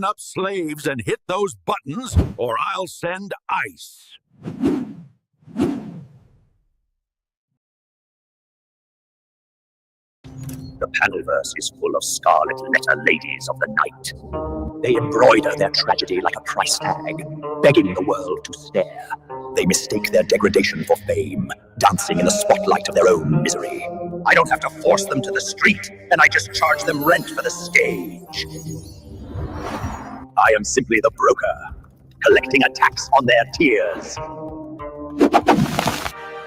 man up slaves and hit those buttons, or I'll send ice. The panelverse is full of scarlet letter ladies of the night. They embroider their tragedy like a price tag, begging the world to stare. They mistake their degradation for fame, dancing in the spotlight of their own misery. I don't have to force them to the street, and I just charge them rent for the stage. I am simply the broker, collecting a tax on their tears.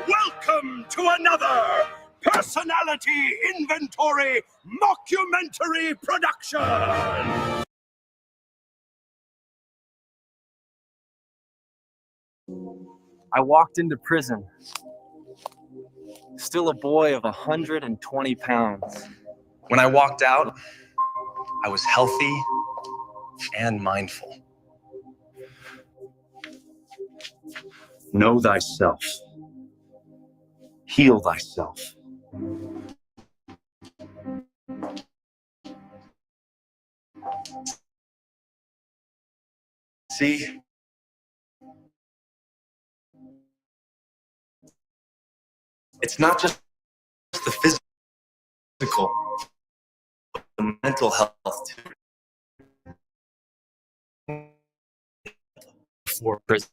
Welcome to another Personality Inventory Mockumentary Production! I walked into prison, still a boy of 120 pounds. When I walked out, I was healthy and mindful. Know thyself. Heal thyself. See? It's not just the physical, but the mental health too. For prison.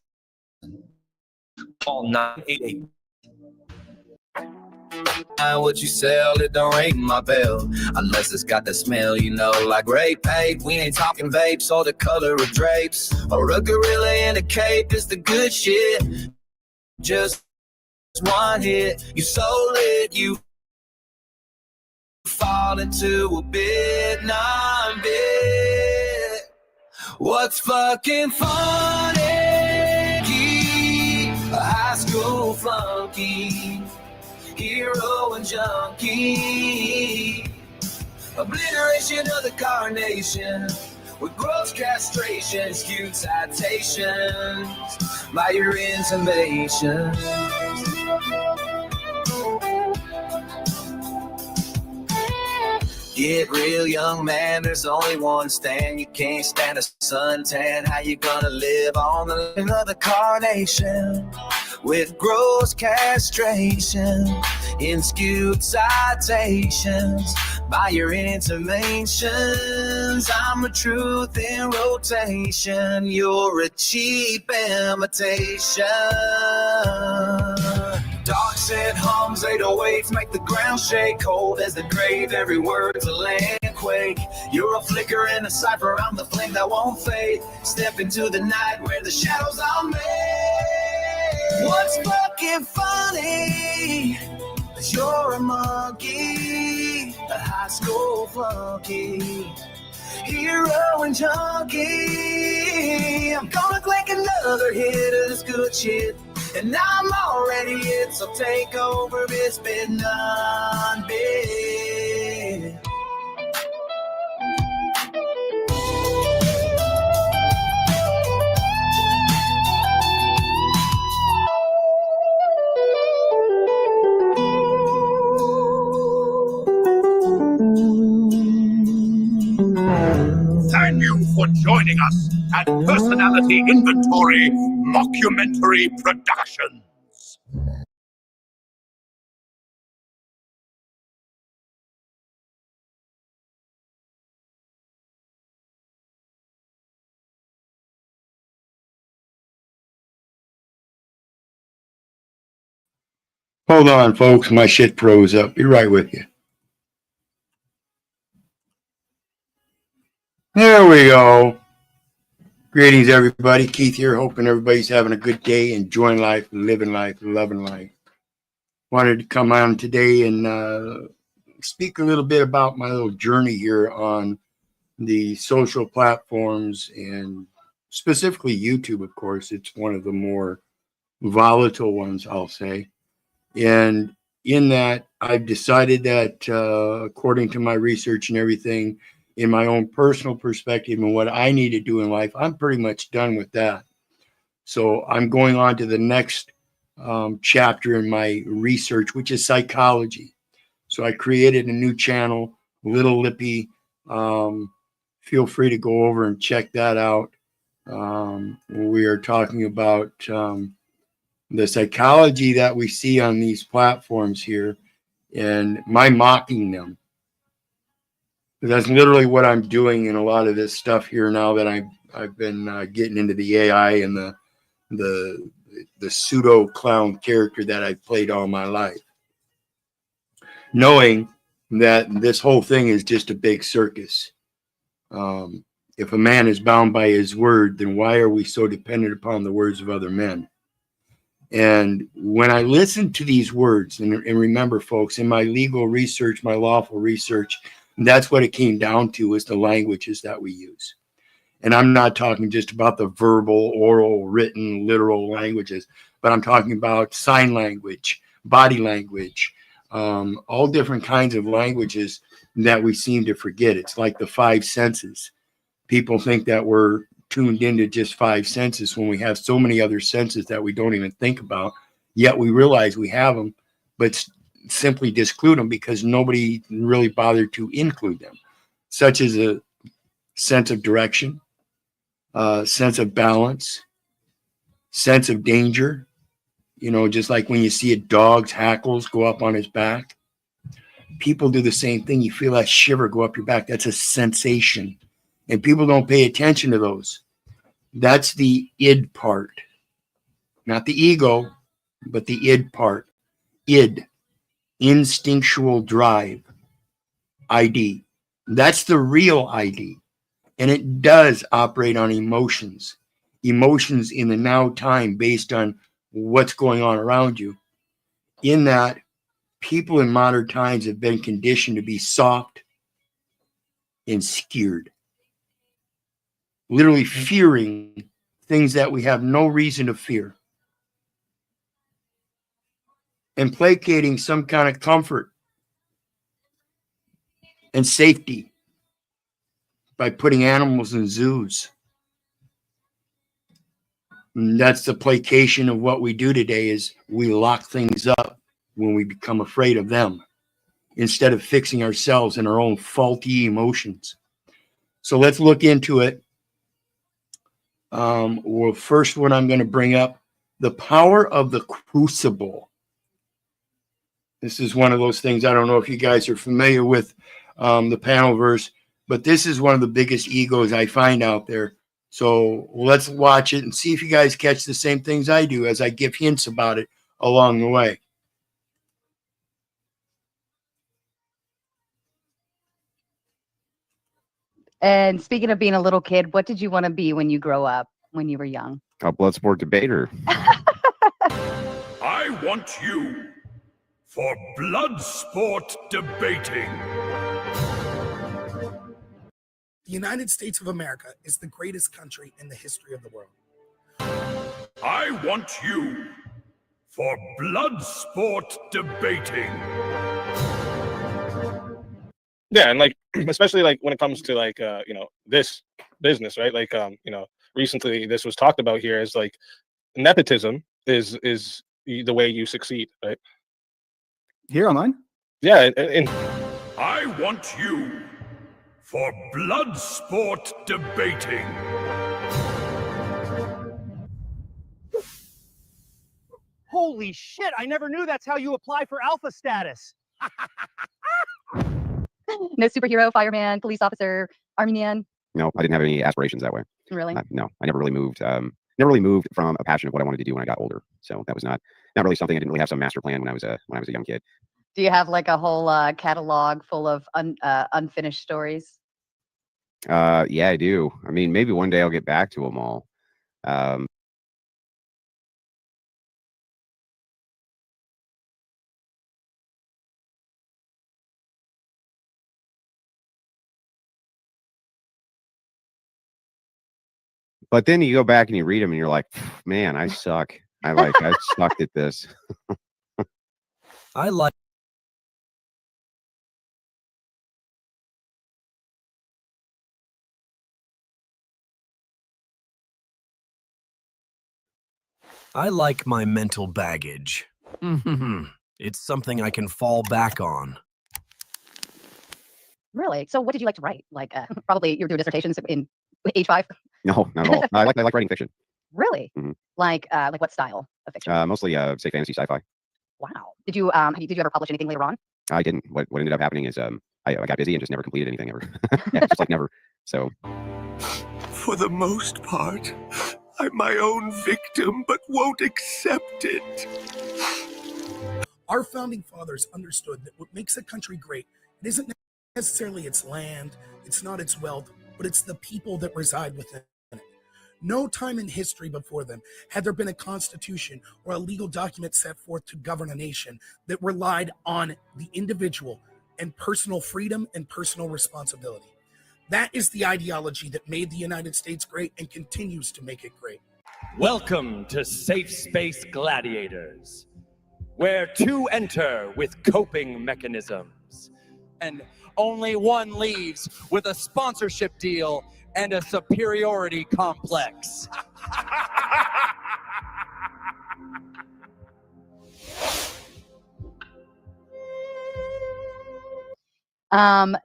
Call 988. What you sell, it don't ring my bell. Unless it's got the smell, you know, like grape paint. We ain't talking vapes or the color of drapes. Or a gorilla in a cape is the good shit. Just one hit, you sold it, you fall into a bit, non-bit. What's fucking funny? A high school flunky, hero and junkie, obliteration of the carnation with gross castration, skewed citations by your intimations. Get real, young man, there's only one stand. You can't stand a suntan. How you gonna live on the land of the carnation with gross castration in skewed citations by your intimations? I'm a truth in rotation. You're a cheap imitation. Dark said hums, 808s make the ground shake. Cold as the grave, every word's a land quake. You're a flicker in a cipher, I'm the flame that won't fade. Step into the night where the shadows are made. What's fucking funny is you're a monkey, a high school flunky, hero and junkie. I'm gonna click another hit of this good shit, and I'm already it, so take over, it's been non-bit. Thank you for joining us at Personality Inventory Mockumentary Productions. Hold on, folks. My shit froze up. Be right with you. There we go. Greetings, everybody. Keith here. Hoping everybody's having a good day, enjoying life, living life, loving life. Wanted to come on today and speak a little bit about my little journey here on the social platforms, and specifically YouTube, of course. It's one of the more volatile ones, I'll say. And in that, I've decided that according to my research and everything, in my own personal perspective and what I need to do in life, I'm pretty much done with that. So I'm going on to the next chapter in my research, which is psychology. So I created a new channel, Little Lippy, feel free to go over and check that out. We are talking about the psychology that we see on these platforms here, and my mocking them. That's literally what I'm doing in a lot of this stuff here now that I've been getting into the AI and the pseudo clown character that I've played all my life, knowing that this whole thing is just a big circus. If a man is bound by his word, then why are we so dependent upon the words of other men? And when I listen to these words, and remember, folks, in my legal research, my lawful research, that's what it came down to, is the languages that we use. And I'm not talking just about the verbal, oral, written, literal languages, but I'm talking about sign language, body language, all different kinds of languages that we seem to forget. It's like the five senses. People think that we're tuned into just five senses when we have so many other senses that we don't even think about, yet we realize we have them, but simply disclude them because nobody really bothered to include them, such as a sense of direction, sense of balance, sense of danger. You know, just like when you see a dog's hackles go up on his back, people do the same thing. You feel that shiver go up your back. That's a sensation. And people don't pay attention to those. That's the id part, not the ego, but the id part. Id, instinctual drive, ID. That's the real ID. And it does operate on emotions in the now time based on what's going on around you. In that, people in modern times have been conditioned to be soft and scared. Literally fearing things that we have no reason to fear, and placating some kind of comfort and safety by putting animals in zoos. And that's the placation of what we do today, is we lock things up when we become afraid of them instead of fixing ourselves and our own faulty emotions. So let's look into it. Well, first one I'm going to bring up, the power of the crucible. This is one of those things, I don't know if you guys are familiar with the panel verse, but this is one of the biggest egos I find out there. So let's watch it and see if you guys catch the same things I do as I give hints about it along the way. And speaking of being a little kid, what did you want to be when you grow up, when you were young? A blood sport debater. I want you for blood sport debating. The United States of America is the greatest country in the history of the world. I want you for blood sport debating. Yeah, and like especially like when it comes to like this business, right? Like recently this was talked about here as like nepotism is the way you succeed, right? Here online? Yeah, and I want you for blood sport debating. Holy shit, I never knew that's how you apply for alpha status. No superhero, fireman, police officer, army man? No, I didn't have any aspirations that way. Really? No, I never really moved. Never really moved from a passion of what I wanted to do when I got older. So that was not really something. I didn't really have some master plan when I was a young kid. Do you have like a whole catalog full of unfinished stories? Yeah, I do. I mean, maybe one day I'll get back to them all. But then you go back and you read them and you're like, man, I suck. I sucked at this. I like my mental baggage. It's something I can fall back on. Really? So what did you like to write? Like, probably you were doing dissertations in age 5? No, not at all. I like writing fiction. Really? Like what style of fiction? Mostly, say fantasy, sci-fi. Wow. Did you ever publish anything later on? I didn't. What ended up happening is I got busy and just never completed anything ever. Yeah, just like never. So. For the most part, I'm my own victim, but won't accept it. Our founding fathers understood that what makes a country great, it isn't necessarily its land, it's not its wealth, but it's the people that reside within it. No time in history before them had there been a constitution or a legal document set forth to govern a nation that relied on the individual and personal freedom and personal responsibility. That is the ideology that made the United States great and continues to make it great. Welcome to Safe Space Gladiators, where two enter with coping mechanisms, and only one leaves with a sponsorship deal and a superiority complex.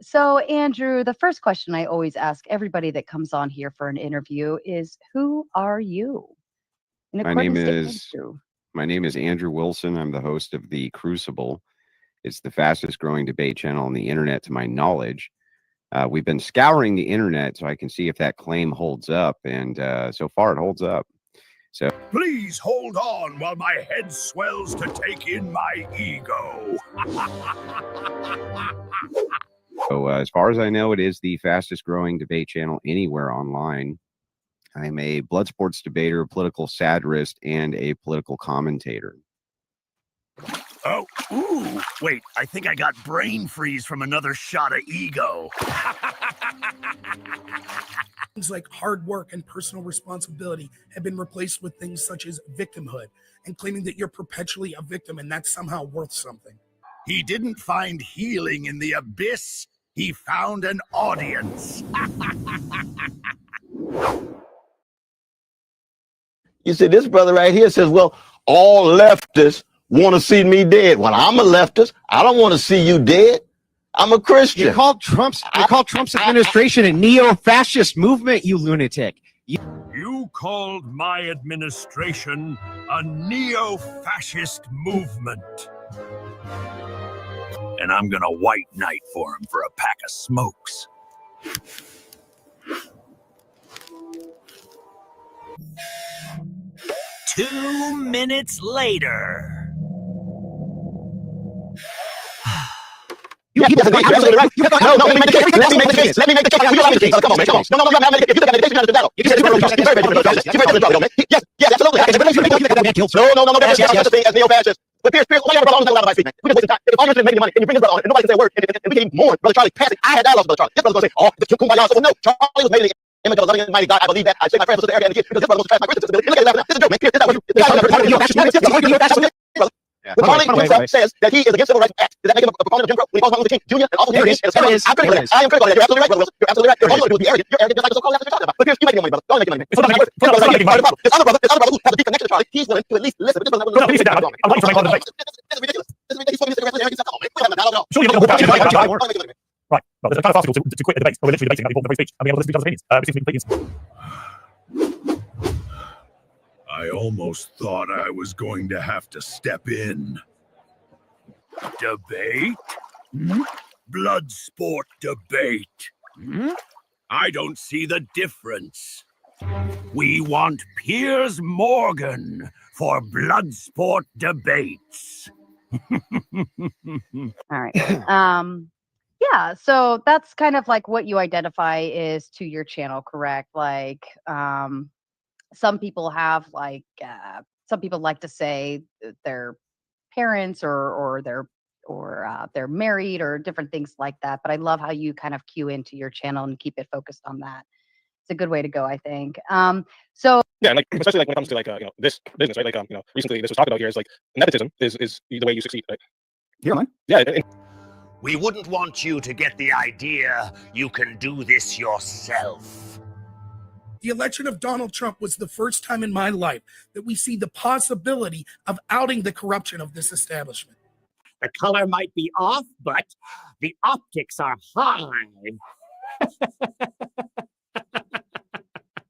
So Andrew, the first question I always ask everybody that comes on here for an interview is, who are you? My name is Andrew Wilson. I'm the host of The Crucible. It's the fastest growing debate channel on the internet, to my knowledge. We've been scouring the internet so I can see if that claim holds up, and so far it holds up. So please hold on while my head swells to take in my ego. So as far as I know, it is the fastest growing debate channel anywhere online. I'm a blood sports debater, a political satirist, and a political commentator. Oh, ooh, wait, I think I got brain freeze from another shot of ego. Things like hard work and personal responsibility have been replaced with things such as victimhood and claiming that you're perpetually a victim and that's somehow worth something. He didn't find healing in the abyss. He found an audience. You see, this brother right here says, well, all leftists want to see me dead. Well, I'm a leftist. I don't want to see you dead. I'm a Christian. You called Trump's administration a neo-fascist movement, you lunatic. You called my administration a neo-fascist movement. And I'm gonna white knight for him for a pack of smokes. Two minutes later. Let me make the case. Let me make the case. You allow me the case. Come on, man. Come on. No, let me make the case. You look at the case. You battle. You said yes, absolutely. No. That's the thing as neo-fascist. But Pierce, why you ever brought on about my speech, man? We just wasted time. If the audience didn't make any money, and you bring this brother on, and nobody can say a word, and we can mourn Brother Charlie passing. I had dialogue with Brother Charlie. This brother's going to say, oh, the Kumbaya. So, well, no, Charlie was made in the image of a loving and mighty God. I believe that. I shake my friends, sister, and the kid, because this brother wants to pass my Christian sister. Look at that. This is a joke, man. Pierce, this is not what you... Charlie himself says that he is against civil rights acts. Does that make him a proponent of Jim Crow? When he calls Martin Luther King Jr. and also I'm critical of that. I am critical of that. You're absolutely right, Brother Wilson. You're absolutely right. All you want to do is be arrogant. You're arrogant just like the so-called leftist you're talking about. But Pierce, you making money, brother. You're making money. This other brother who has a deep connection to Charlie, he's willing to at least listen. But this brother... No, please sit down. I'm waiting for my call to debate. This is ridiculous. This is ridiculous. Come on, man. We're having a dialogue at all. Surely you don't go back. Right. Well, there's a kind of obstacle to quit the debate. We're literally debating about the free speech and being able to speak each other's opinions. Which seems to be completely... I almost thought I was going to have to step in. Debate? Blood sport debate. I don't see the difference. We want Piers Morgan for blood sport debates. All right. Yeah, so that's kind of like what you identify is to your channel, correct? Like, some people have like, some people like to say their parents or they're married or different things like that. But I love how you kind of cue into your channel and keep it focused on that. It's a good way to go, I think. So yeah, and like especially like when it comes to like this business, right? Like recently this was talked about here is like nepotism is the way you succeed, right? Here, man. Yeah. We wouldn't want you to get the idea you can do this yourself. The election of Donald Trump was the first time in my life that we see the possibility of outing the corruption of this establishment. The color might be off, but the optics are high.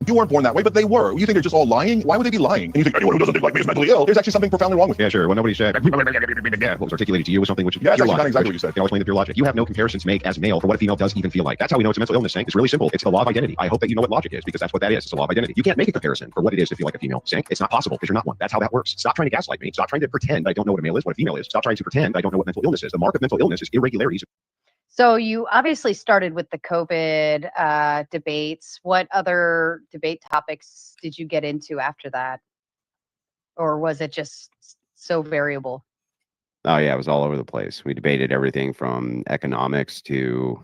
You weren't born that way, but they were. You think they're just all lying? Why would they be lying? And you think anyone who doesn't think like me is mentally ill. There's actually something profoundly wrong with you. Yeah, sure. Well, nobody said what was articulated to you was something which Yeah, pure that's logic. not exactly what you said. I'll explain the pure logic. You have no comparisons to make as male for what a female does even feel like. That's how we know it's a mental illness, Sank. It's really simple. It's the law of identity. I hope that you know what logic is, because that's what that is. It's the law of identity. You can't make a comparison for what it is to feel like a female, Sank. It's not possible because you're not one. That's how that works. Stop trying to gaslight me. Stop trying to pretend I don't know what a male is, what a female is. Stop trying to pretend I don't know what mental illness is. The mark of mental illness is irregularities. So you obviously started with the COVID debates. What other debate topics did you get into after that? Or was it just so variable? Oh yeah, it was all over the place. We debated everything from economics to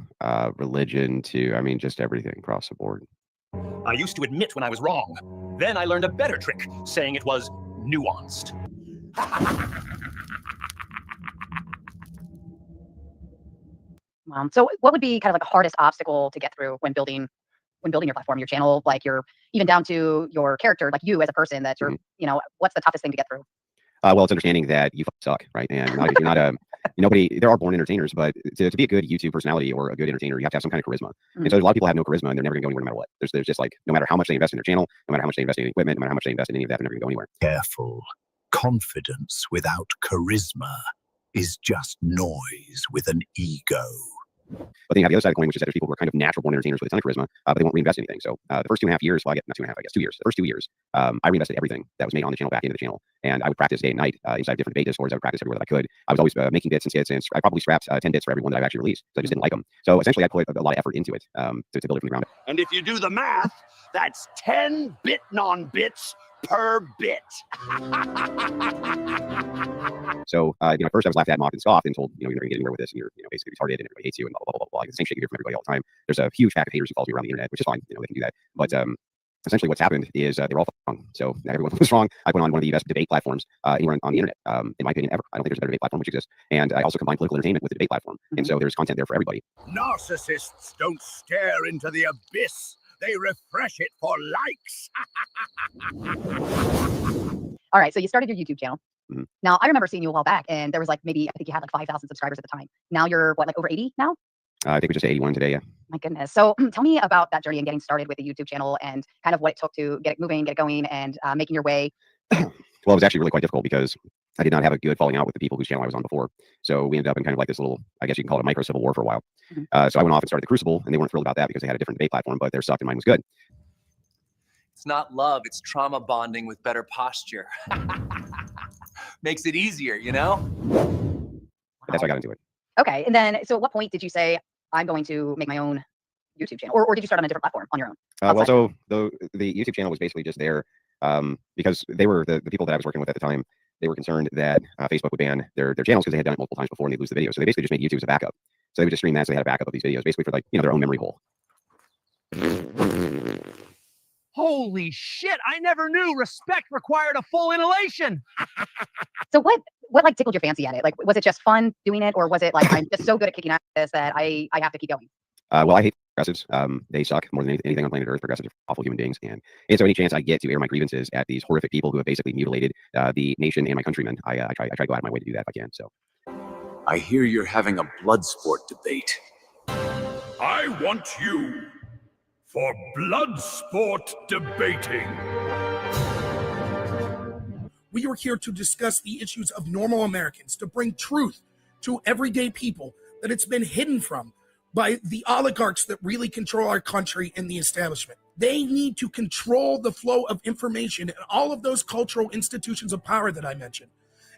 religion to, I mean, just everything across the board. I used to admit when I was wrong. Then I learned a better trick, saying it was nuanced. So what would be kind of like the hardest obstacle to get through when building your platform, your channel, like your, even down to your character, like you as a person, that you're, you know, what's the toughest thing to get through? Well, it's understanding that you suck, right? And you're not a nobody. There are born entertainers, but to be a good YouTube personality or a good entertainer, you have to have some kind of charisma. And so a lot of people have no charisma, and they're never going to go anywhere no matter what. There's just like, no matter how much they invest in their channel, no matter how much they invest in equipment, no matter how much they invest in any of that, they're never going to go anywhere. Careful. Confidence without charisma is just noise with an ego. But then you have the other side of the coin, which is that there's people who are kind of natural born entertainers with a ton of charisma, but they won't reinvest anything. So the first 2.5 years, well, I guess not 2.5, I guess 2 years. The first 2 years, I reinvested everything that was made on the channel back into the channel, and I would practice day and night inside different debate discords. I would practice everywhere that I could. I was always making bits and skits, and I probably scrapped 10 bits for every one that I've actually released. So I just didn't like them. So essentially, I put a lot of effort into it to build it from the ground up. And if you do the math, that's 10 bit non-bits per bit. So, at first I was laughed at, mocked, and scoffed, and told, you're never going to get anywhere with this, and you're, basically retarded, and everybody hates you, and blah, blah, blah, blah, blah. The same shit you hear from everybody all the time. There's a huge pack of haters who follows me around the internet, which is fine. They can do that. But essentially what's happened is they were all wrong. So not everyone was wrong. I put on one of the best debate platforms anywhere on the internet, in my opinion, ever. I don't think there's a better debate platform which exists. And I also combine political entertainment with the debate platform. And so there's content there for everybody. Narcissists don't stare into the abyss. They refresh it for likes. All right, so you started your YouTube channel. Now, I remember seeing you a while back, and there was like maybe, I think you had like 5,000 subscribers at the time. Now you're what, like over 80 now? I think we're just 81 today, yeah. My goodness. So tell me about that journey and getting started with the YouTube channel and kind of what it took to get it moving, get it going, and making your way. Well, it was actually really quite difficult because I did not have a good falling out with the people whose channel I was on before. So we ended up in kind of like this little, I guess you can call it a micro civil war for a while. So I went off and started the Crucible, and they weren't thrilled about that because they had a different debate platform, but theirs sucked and mine was good. It's not love, it's trauma bonding with better posture. Makes it easier, you know? That's how I got into it. Okay. And then, so at what point did you say, I'm going to make my own YouTube channel? Or did you start on a different platform on your own? Well, so the YouTube channel was basically just there because they were the people that I was working with at the time. They were concerned that Facebook would ban their channels because they had done it multiple times before and they'd lose the video. So they basically just made YouTube as a backup. So they would just stream that so they had a backup of these videos, basically for like, their own memory hole. Holy shit, I never knew respect required a full inhalation. So what like tickled your fancy at it? Like, was it just fun doing it, or was it like, I'm just so good at kicking ass that I have to keep going? Well, I hate progressives. They suck more than anything on planet Earth. Progressives are awful human beings. And so any chance I get to air my grievances at these horrific people who have basically mutilated the nation and my countrymen, I try to go out of my way to do that if I can. So I hear you're having a blood sport debate. I want you for blood sport debating. We are here to discuss the issues of normal Americans, to bring truth to everyday people that it's been hidden from by the oligarchs that really control our country and the establishment. They need to control the flow of information and all of those cultural institutions of power that I mentioned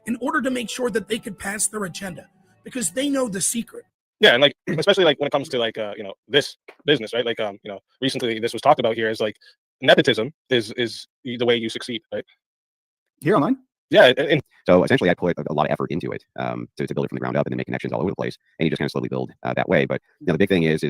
in order to make sure that they could pass their agenda, because they know the secret. Yeah, and like especially like when it comes to like this business, right? Like recently this was talked about here is like nepotism is the way you succeed, right? Here online? Yeah, and so essentially I put a lot of effort into it to build it from the ground up and then make connections all over the place, and you just kind of slowly build that way. But the big thing is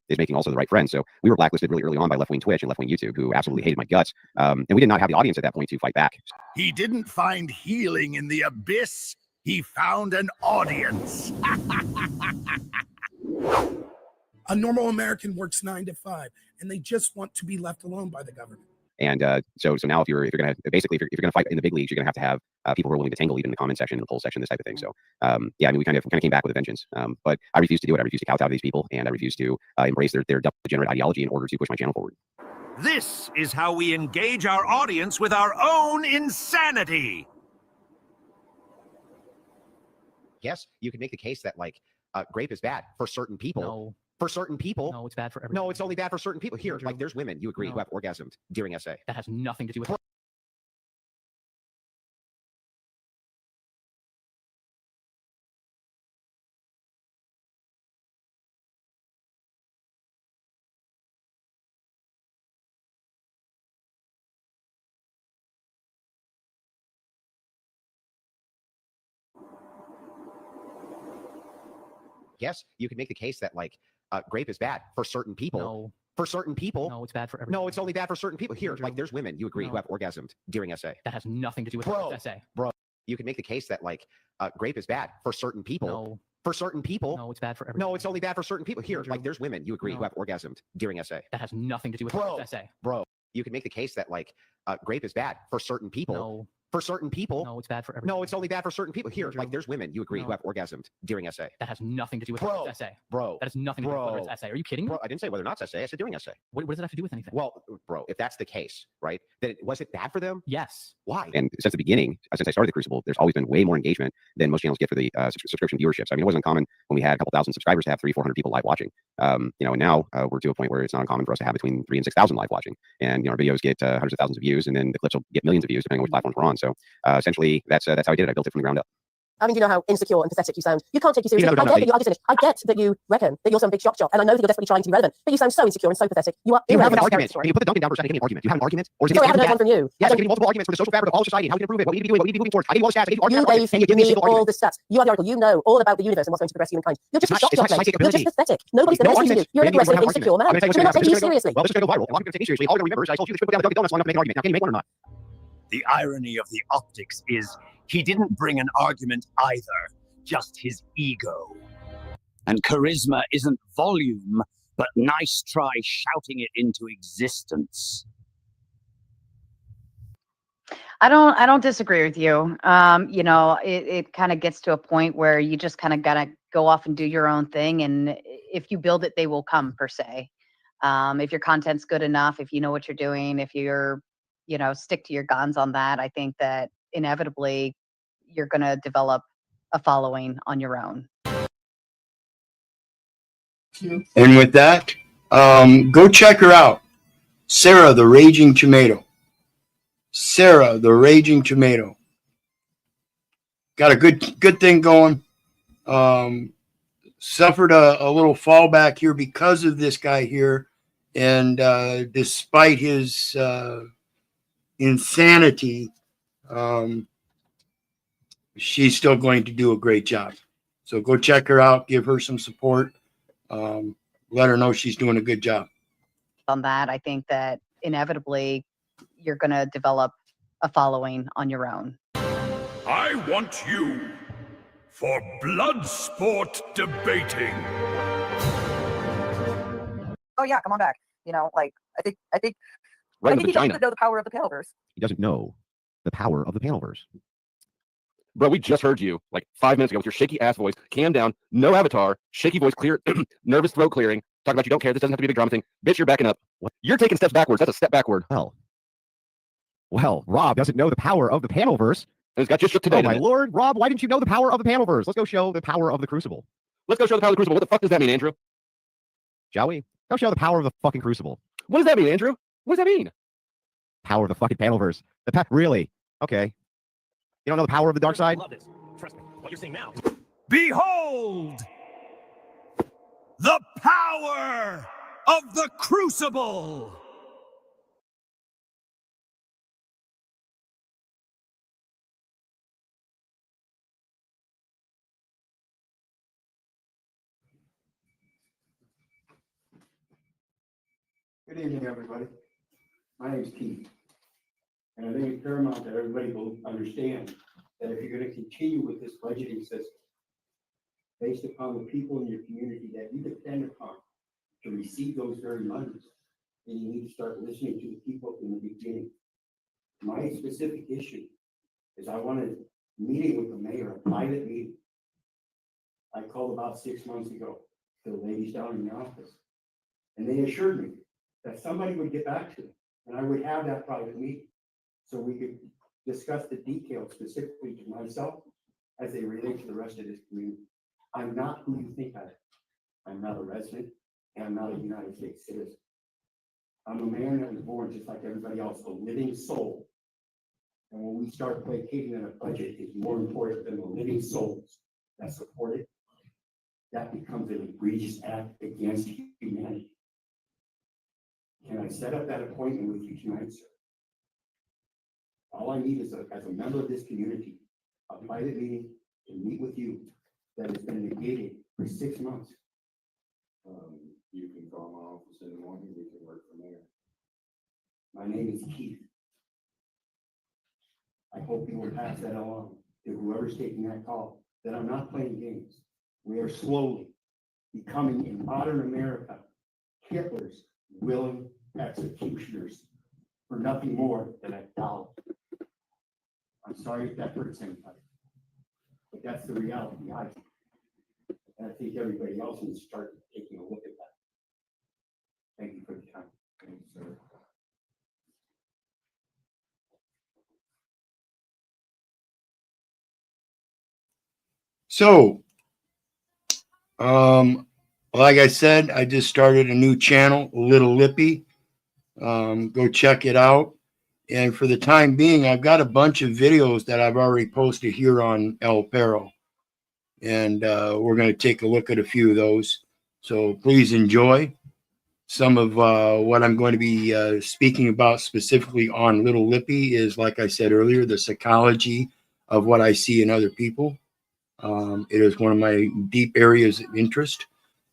making also the right friends. So we were blacklisted really early on by left-wing Twitch and left-wing YouTube, who absolutely hated my guts, and we did not have the audience at that point to fight back. He didn't find healing in the abyss. He found an audience. A normal American works 9 to 5, and they just want to be left alone by the government. And so now if you're gonna basically if you're gonna fight in the big leagues, you're gonna have people who are willing to tangle even in the comment section, in the poll section, this type of thing. So yeah, I mean, we kind of came back with a vengeance. But I refuse to do it. I refuse to kowtow to these people, and I refuse to embrace their degenerate ideology in order to push my channel forward. This is how we engage our audience with our own insanity. Yes, you can make the case that like grape is bad for certain people. No. For certain people. No, it's bad for everyone. No, it's only bad for certain people. Here, like there's women, you agree, who have orgasmed during SA. That has nothing to do with it. Yes, you can make the case that like grape is bad for certain people. No. For certain people. No, it's bad for everyone. No, it's only bad for certain people. Here, like there's women, you agree, who have orgasmed during SA. That has nothing to do with SA. Bro, you can make the case that like grape is bad for certain people. No. For certain people. No, it's bad for everyone. No, it's only bad for certain people. Here, like there's women, you agree, who have orgasmed during SA. That has nothing to do with SA. Bro, you can make the case that like grape is bad for certain people. No. For certain people. No, it's bad for everyone. No, it's only bad for certain people. Here, like there's women, you agree, who have orgasmed during SA. That has nothing to do with SA. Bro. That has nothing to do with whether it's SA. Are you kidding me? Bro, I didn't say whether or not it's SA. I said during SA. What does that have to do with anything? Well, bro, if that's the case, right, then was it bad for them? Yes. Why? And since the beginning, since I started the Crucible, there's always been way more engagement than most channels get for the subscription viewerships. I mean, it wasn't uncommon when we had a couple thousand subscribers to have 300-400 people live watching. You know, and now we're to a point where it's not uncommon for us to have between 3,000 and 6,000 live watching. And, you know, our videos get hundreds of thousands of views, and then the clips will get millions of views depending on which platforms we're on. So essentially, that's how I did it. I built it from the ground up. I mean, you know how insecure and pathetic you sound. You can't take you seriously. I get that you argue cynic. I get that you reckon that you're some big shock jock, and I know that you're desperately trying to be relevant, but you sound so insecure and so pathetic. You are. Do you have an argument? Can you put the Duncan down for a second? Give me an argument. Do you have an argument? Or is it sorry, I haven't heard one from you. Yes, I'm giving you multiple arguments for the social fabric of all society. How we can improve it? What we need to be doing? What we need to be moving towards? I gave you all the stats. I gave you arguments. You gave me all the stats. You are the oracle. You know all about the universe and what's going to progress humankind. You're just a shock jock, mate. You're just pathetic. Nobody's going to listen to you. You're an aggressive, insecure man. You're not taking you seriously. Well, this is going to go viral. A lot of people take me seriously. All I remember is I told you to put down the Dunkin' Donuts long enough to make an argument. Now, can you make one or not? The irony of the optics is he didn't bring an argument either, just his ego. And charisma isn't volume, but nice try shouting it into existence. I don't disagree with you. You know, it kind of gets to a point where you just kind of gotta go off and do your own thing, and if you build it, they will come, per se. If your content's good enough, if you know what you're doing, if you're, you know, stick to your guns on that, I think that inevitably you're gonna develop a following on your own. And with that, go check her out. Sarah, the Raging Tomato. Sarah, the Raging Tomato. Got a good thing going. Suffered a little fallback here because of this guy here. And despite his insanity, she's still going to do a great job. So go check her out. Give her some support. Let her know she's doing a good job. On that, I think that inevitably you're going to develop a following on your own. I want you for blood sport debating. Oh yeah, come on back. You know, like I think Right I think he doesn't know the power of the Panelverse. He doesn't know the power of the Panelverse. Bro, we just heard you like 5 minutes ago with your shaky ass voice, cam down, no avatar, shaky voice, clear, nervous throat clearing, talking about you don't care, this doesn't have to be a big drama thing. Bitch, you're backing up. What? You're taking steps backwards. That's a step backward. Well, Rob doesn't know the power of the Panelverse. And it's got just shook today. Oh my lord, Rob, why didn't you know the power of the Panelverse? Let's go show the power of the Crucible. Let's go show the power of the Crucible. What the fuck does that mean, Andrew? Shall we? Go show the power of the fucking Crucible. What does that mean, Andrew? What does that mean? Power of the fucking Panelverse. Really? Okay. You don't know the power of the dark side? I love this. Trust me. What you're seeing now. Behold! The power of the Crucible! Good evening, everybody. My name is Keith. And I think it's paramount that everybody will understand that if you're going to continue with this budgeting system based upon the people in your community that you depend upon to receive those very monies, and you need to start listening to the people in the beginning. My specific issue is I wanted a meeting with the mayor, a private meeting. I called about 6 months ago to the ladies down in the office, and they assured me that somebody would get back to me, and I would have that private meeting so we could discuss the details specifically to myself as they relate to the rest of this community. I'm not who you think I am. I'm not a resident, and I'm not a United States citizen. I'm a man that was born just like everybody else, a living soul. And when we start placating that a budget is more important than the living souls that support it, that becomes an egregious act against humanity. Can I set up that appointment with you tonight, sir? All I need is, as a member of this community, a private meeting to meet with you that has been negated for 6 months. You can call my office in the morning, we can work from there. My name is Keith. I hope you will pass that along to whoever's taking that call, that I'm not playing games. We are slowly becoming, in modern America, Hitler's willing executioners for nothing more than $1. I'm sorry if that hurts anybody, but that's the reality I think. And I think everybody else needs to start taking a look at that. Thank you for the time. Thank you, sir. So, like I said, I just started a new channel, Little Lippy. Go check it out. And for the time being, I've got a bunch of videos that I've already posted here on El Perro. And we're going to take a look at a few of those. So please enjoy. Some of what I'm going to be speaking about specifically on Little Lippy is, like I said earlier, the psychology of what I see in other people. It is one of my deep areas of interest.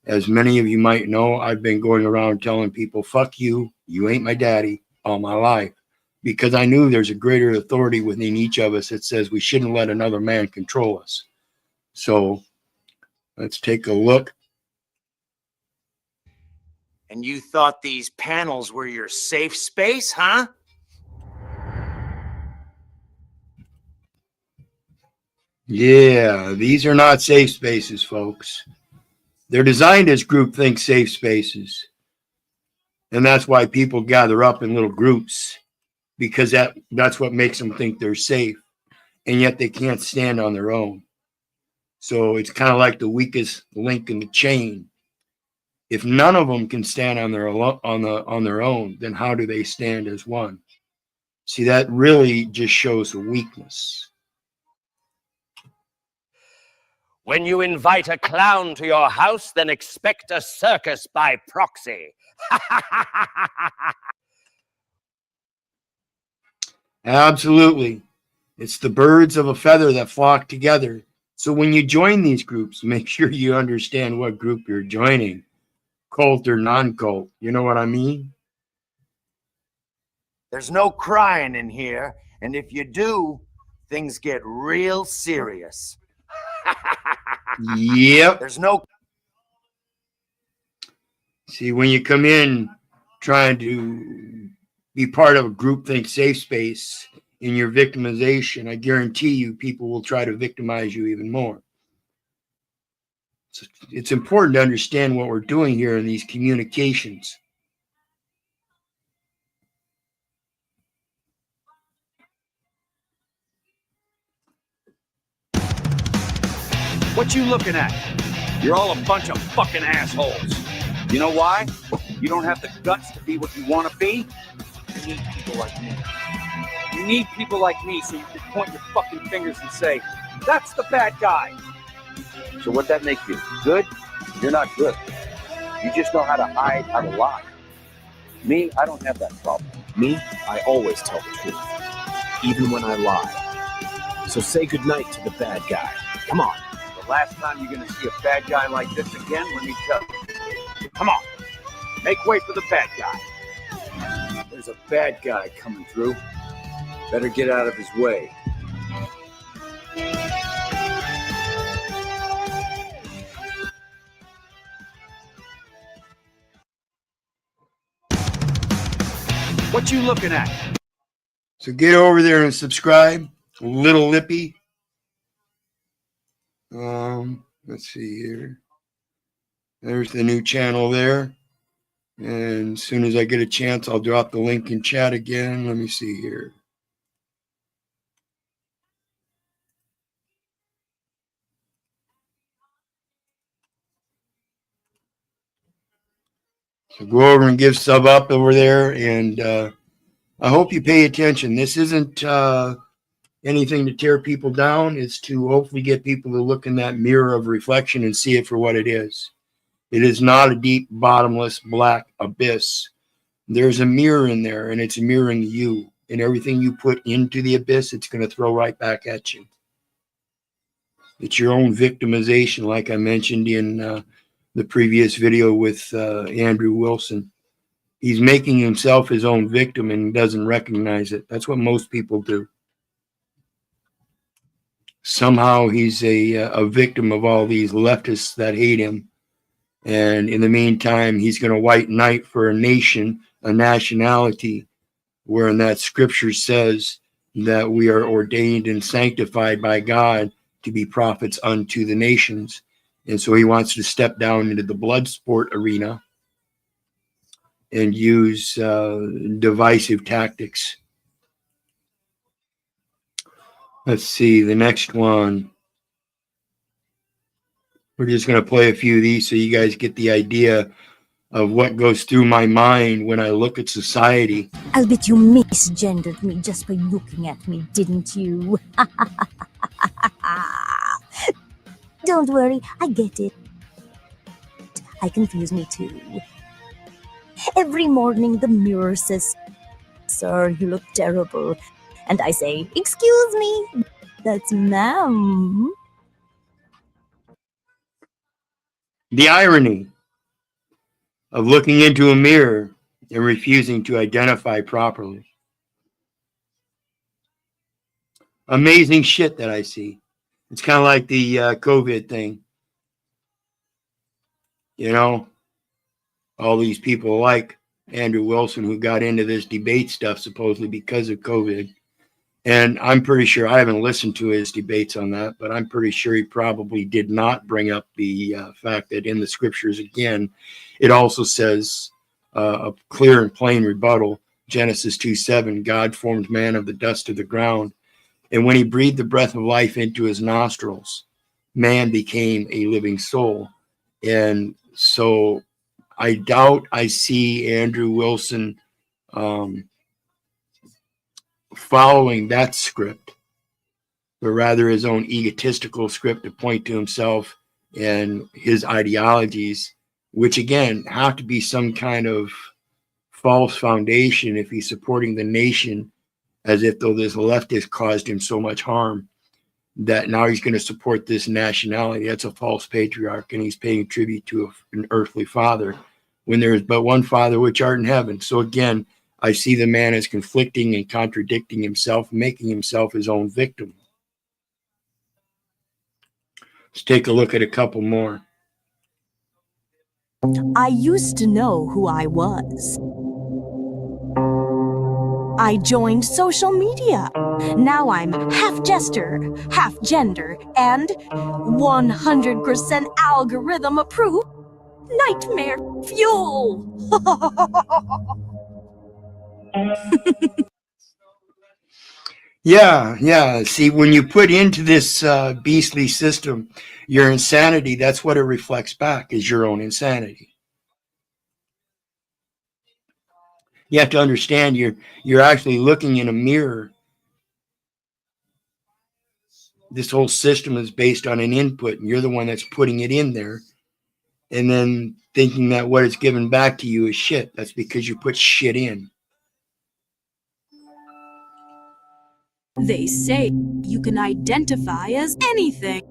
As many of you might know, I've been going around telling people, fuck you, you ain't my daddy, all my life. Because I knew there's a greater authority within each of us that says we shouldn't let another man control us. So let's take a look. And you thought these panels were your safe space, huh? Yeah, these are not safe spaces, folks. They're designed as groupthink safe spaces. And that's why people gather up in little groups, because that's what makes them think they're safe. And yet they can't stand on their own. So it's kind of like the weakest link in the chain. If none of them can stand on their own, then how do they stand as one? See, that really just shows a weakness. When you invite a clown to your house, then expect a circus by proxy. Absolutely. It's the birds of a feather that flock together. So when you join these groups, make sure you understand what group you're joining. Cult or non-cult. You know what I mean? There's no crying in here, and if you do, things get real serious. Yep. There's no... See, when you come in trying to be part of a groupthink safe space in your victimization, I guarantee you people will try to victimize you even more. So it's important to understand what we're doing here in these communications. What you looking at? You're all a bunch of fucking assholes. You know why? You don't have the guts to be what you want to be? You need people like me. You need people like me so you can point your fucking fingers and say, that's the bad guy. So what that make you? Good? You're not good. You just know how to hide, how to lie. Me, I don't have that problem. Me, I always tell the truth, even when I lie. So say goodnight to the bad guy. Come on. The last time you're gonna see a bad guy like this again, let me tell you. Come on. Make way for the bad guy. There's a bad guy coming through. Better get out of his way. What you looking at? So get over there and subscribe. Little Lippy. Let's see here. There's the new channel there. And as soon as I get a chance, I'll drop the link in chat again. Let me see here. So go over and give sub up over there. And I hope you pay attention. This isn't anything to tear people down. It's to hopefully get people to look in that mirror of reflection and see it for what it is. It is not a deep, bottomless, black abyss. There's a mirror in there, and it's mirroring you. And everything you put into the abyss, it's going to throw right back at you. It's your own victimization, like I mentioned in the previous video with Andrew Wilson. He's making himself his own victim and doesn't recognize it. That's what most people do. Somehow he's a victim of all these leftists that hate him. And in the meantime, he's going to white knight for a nation, a nationality, where in that scripture says that we are ordained and sanctified by God to be prophets unto the nations. And so he wants to step down into the blood sport arena and use divisive tactics. Let's see, the next one. We're just going to play a few of these so you guys get the idea of what goes through my mind when I look at society. I'll bet you misgendered me just by looking at me, didn't you? Don't worry, I get it. I confuse me too. Every morning the mirror says, "Sir, you look terrible." And I say, "Excuse me, that's ma'am." The irony of looking into a mirror and refusing to identify properly. Amazing shit that I see. It's kind of like the COVID thing. You know, all these people like Andrew Wilson who got into this debate stuff supposedly because of COVID. And I'm pretty sure, I haven't listened to his debates on that, but I'm pretty sure he probably did not bring up the fact that in the scriptures, again, it also says a clear and plain rebuttal, Genesis 2:7, God formed man of the dust of the ground. And when he breathed the breath of life into his nostrils, man became a living soul. And so I doubt I see Andrew Wilson following that script, but rather his own egotistical script to point to himself and his ideologies, which again have to be some kind of false foundation if he's supporting the nation as if though this leftist caused him so much harm that now he's going to support this nationality. That's a false patriarch, and he's paying tribute to an earthly father when there is but one Father which art in heaven. So again, I see the man as conflicting and contradicting himself, making himself his own victim. Let's take a look at a couple more. I used to know who I was. I joined social media. Now I'm half jester, half gender, and 100% algorithm approved nightmare fuel. Yeah. See, when you put into this beastly system your insanity, that's what it reflects back, is your own insanity. You have to understand you're actually looking in a mirror. This whole system is based on an input, and you're the one that's putting it in there, and then thinking that what is given back to you is shit. That's because you put shit in. They say you can identify as anything.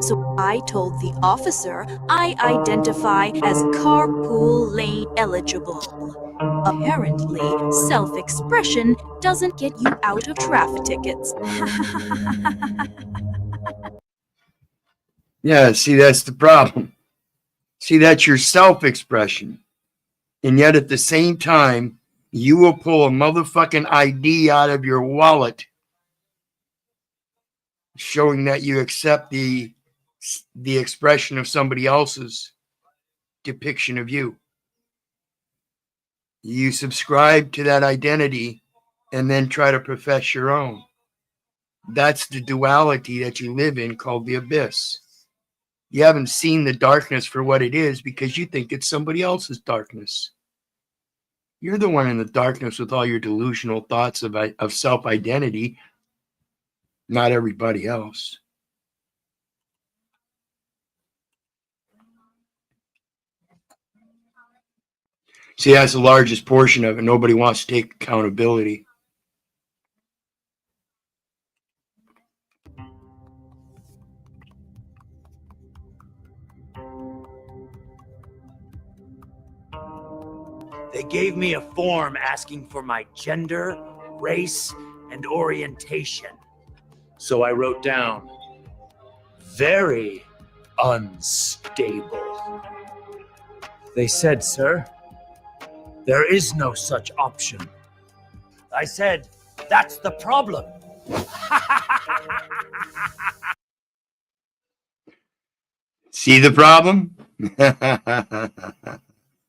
So I told the officer I identify as carpool lane eligible. Apparently, self-expression doesn't get you out of traffic tickets. Yeah, see, that's the problem. See, that's your self-expression. And yet at the same time, You will pull a motherfucking ID out of your wallet showing that you accept the expression of somebody else's depiction of you. You subscribe to that identity and then try to profess your own. That's the duality that you live in, called the abyss. You haven't seen the darkness for what it is because you think it's somebody else's darkness. You're the one in the darkness with all your delusional thoughts of self-identity, not everybody else. See, that's the largest portion of it. Nobody wants to take accountability. They gave me a form asking for my gender, race, and orientation. So I wrote down, very unstable. They said, sir, there is no such option. I said, that's the problem. See the problem?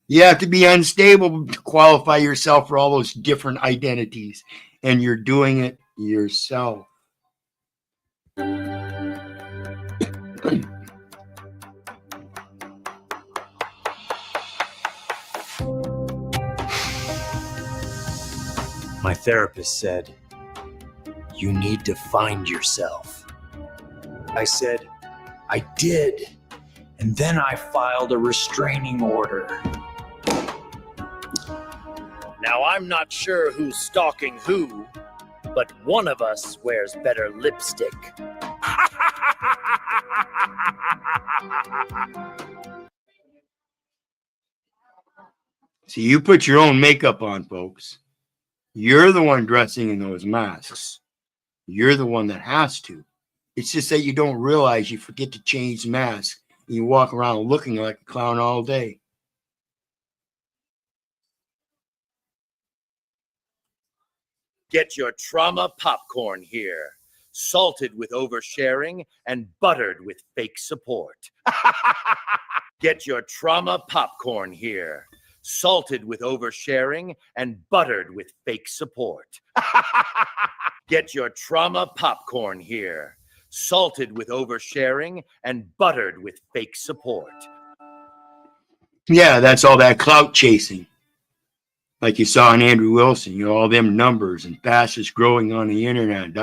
You have to be unstable to qualify yourself for all those different identities, and you're doing it yourself. My therapist said, you need to find yourself. I said, I did. And then I filed a restraining order. Now, I'm not sure who's stalking who, but one of us wears better lipstick. See, you put your own makeup on, folks. You're the one dressing in those masks. You're the one that has to. It's just that you don't realize you forget to change masks. And you walk around looking like a clown all day. Get your trauma popcorn here. Salted with oversharing and buttered with fake support. Get your trauma popcorn here. Salted with oversharing and buttered with fake support. Get your trauma popcorn here. Salted with oversharing and buttered with fake support. Yeah, that's all that clout chasing. Like you saw in Andrew Wilson, all them numbers and fastest growing on the internet,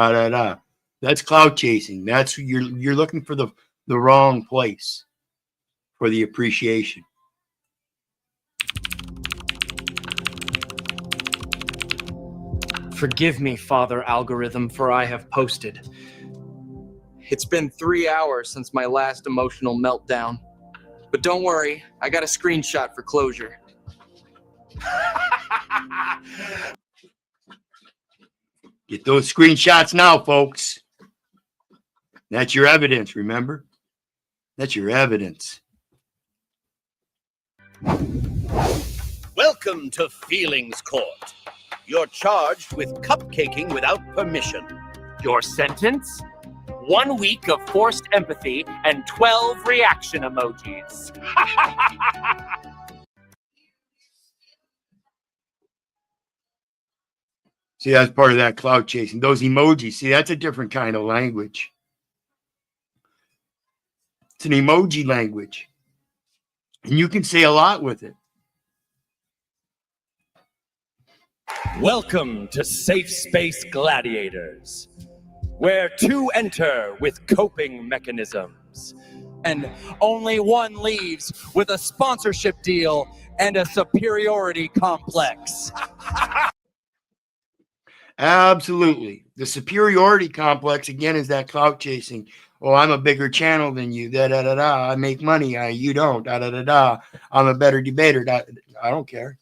That's clout chasing. That's you're looking for the wrong place for the appreciation. Forgive me, Father Algorithm, for I have posted. It's been 3 hours since my last emotional meltdown. But don't worry, I got a screenshot for closure. Get those screenshots now, folks. That's your evidence, remember? That's your evidence. Welcome to Feelings Court. You're charged with cupcaking without permission. Your sentence? 1 week of forced empathy and 12 reaction emojis. See, that's part of that clout chasing. Those emojis, see, that's a different kind of language. It's an emoji language. And you can say a lot with it. Welcome to Safe Space Gladiators, where two enter with coping mechanisms, and only one leaves with a sponsorship deal and a superiority complex. Absolutely. The superiority complex, again, is that clout chasing. Oh, I'm a bigger channel than you. I make money. You don't. I'm a better debater. I don't care.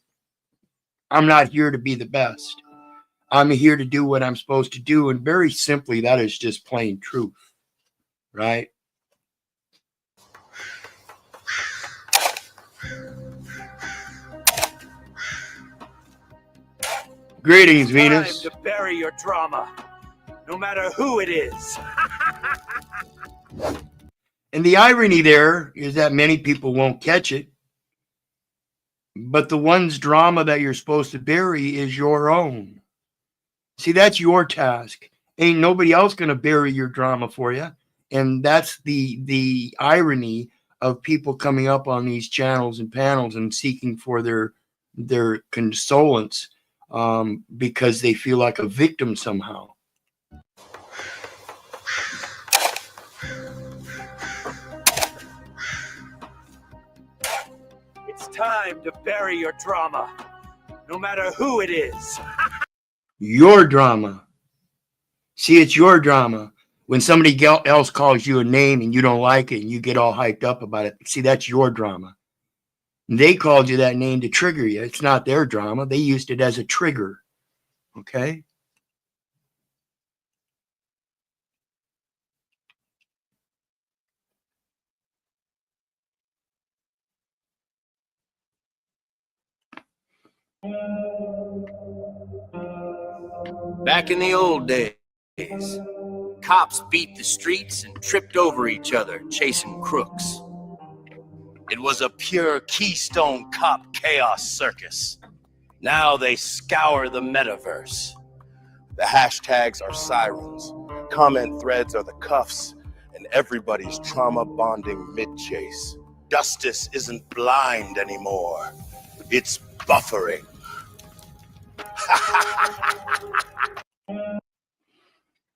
I'm not here to be the best. I'm here to do what I'm supposed to do. And very simply, that is just plain truth. Right? Greetings, It's Venus. time to bury your drama, no matter who it is. And the irony there is that many people won't catch it. But the one's drama that you're supposed to bury is your own. See, that's your task. Ain't nobody else going to bury your drama for you. And that's the irony of people coming up on these channels and panels and seeking for their consolence because they feel like a victim somehow. It's time to bury your drama, no matter who it is. Your drama. See, it's your drama. When somebody else calls you a name and you don't like it and you get all hyped up about it, see, that's your drama. They called you that name to trigger you. It's not their drama. They used it as a trigger. Okay? Back in the old days, cops beat the streets and tripped over each other chasing crooks. It was a pure Keystone Cop chaos circus. Now they scour the metaverse. The hashtags are sirens, comment threads are the cuffs, and everybody's trauma bonding mid-chase. Justice isn't blind anymore. It's buffering.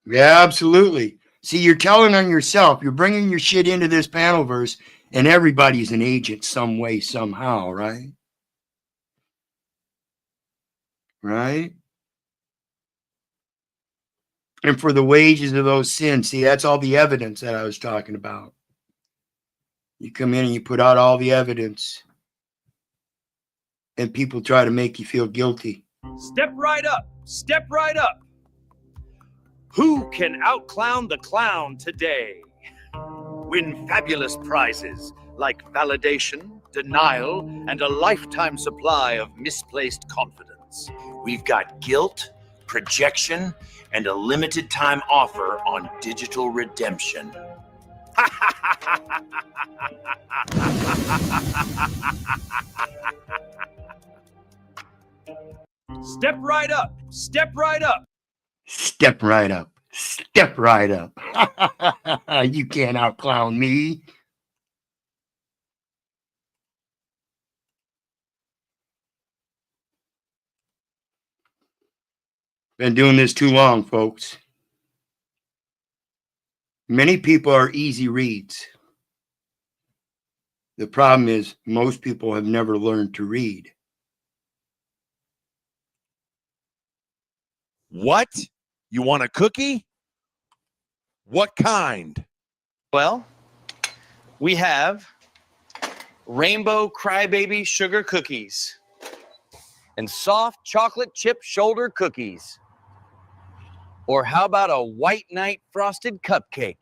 Yeah, absolutely. See, you're telling on yourself. You're bringing your shit into this panelverse, and everybody's an agent some way, somehow, right? Right? And for the wages of those sins, see, that's all the evidence that I was talking about. You come in and you put out all the evidence, and people try to make you feel guilty. Step right up. Step right up. Who can outclown the clown today? Win fabulous prizes like validation, denial, and a lifetime supply of misplaced confidence. We've got guilt, projection, and a limited time offer on digital redemption. Step right up. Step right up. Step right up. Step right up. You can't outclown me. Been doing this too long, folks. Many people are easy reads. The problem is most people have never learned to read. What? You want a cookie? What kind? Well, we have rainbow crybaby sugar cookies and soft chocolate chip shoulder cookies. Or how about a white night frosted cupcake?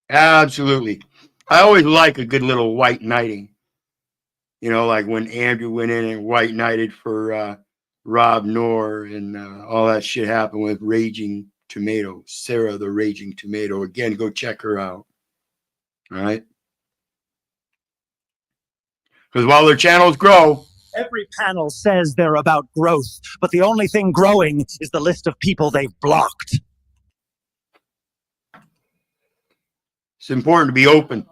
Absolutely. I always like a good little white knighting. You know, like when Andrew went in and white knighted for Rob Knorr and all that shit happened with Raging Tomato, Sarah the Raging Tomato. Again, go check her out. All right. Because while their channels grow, Every panel says they're about growth, but the only thing growing is the list of people they've blocked. it's important to be open.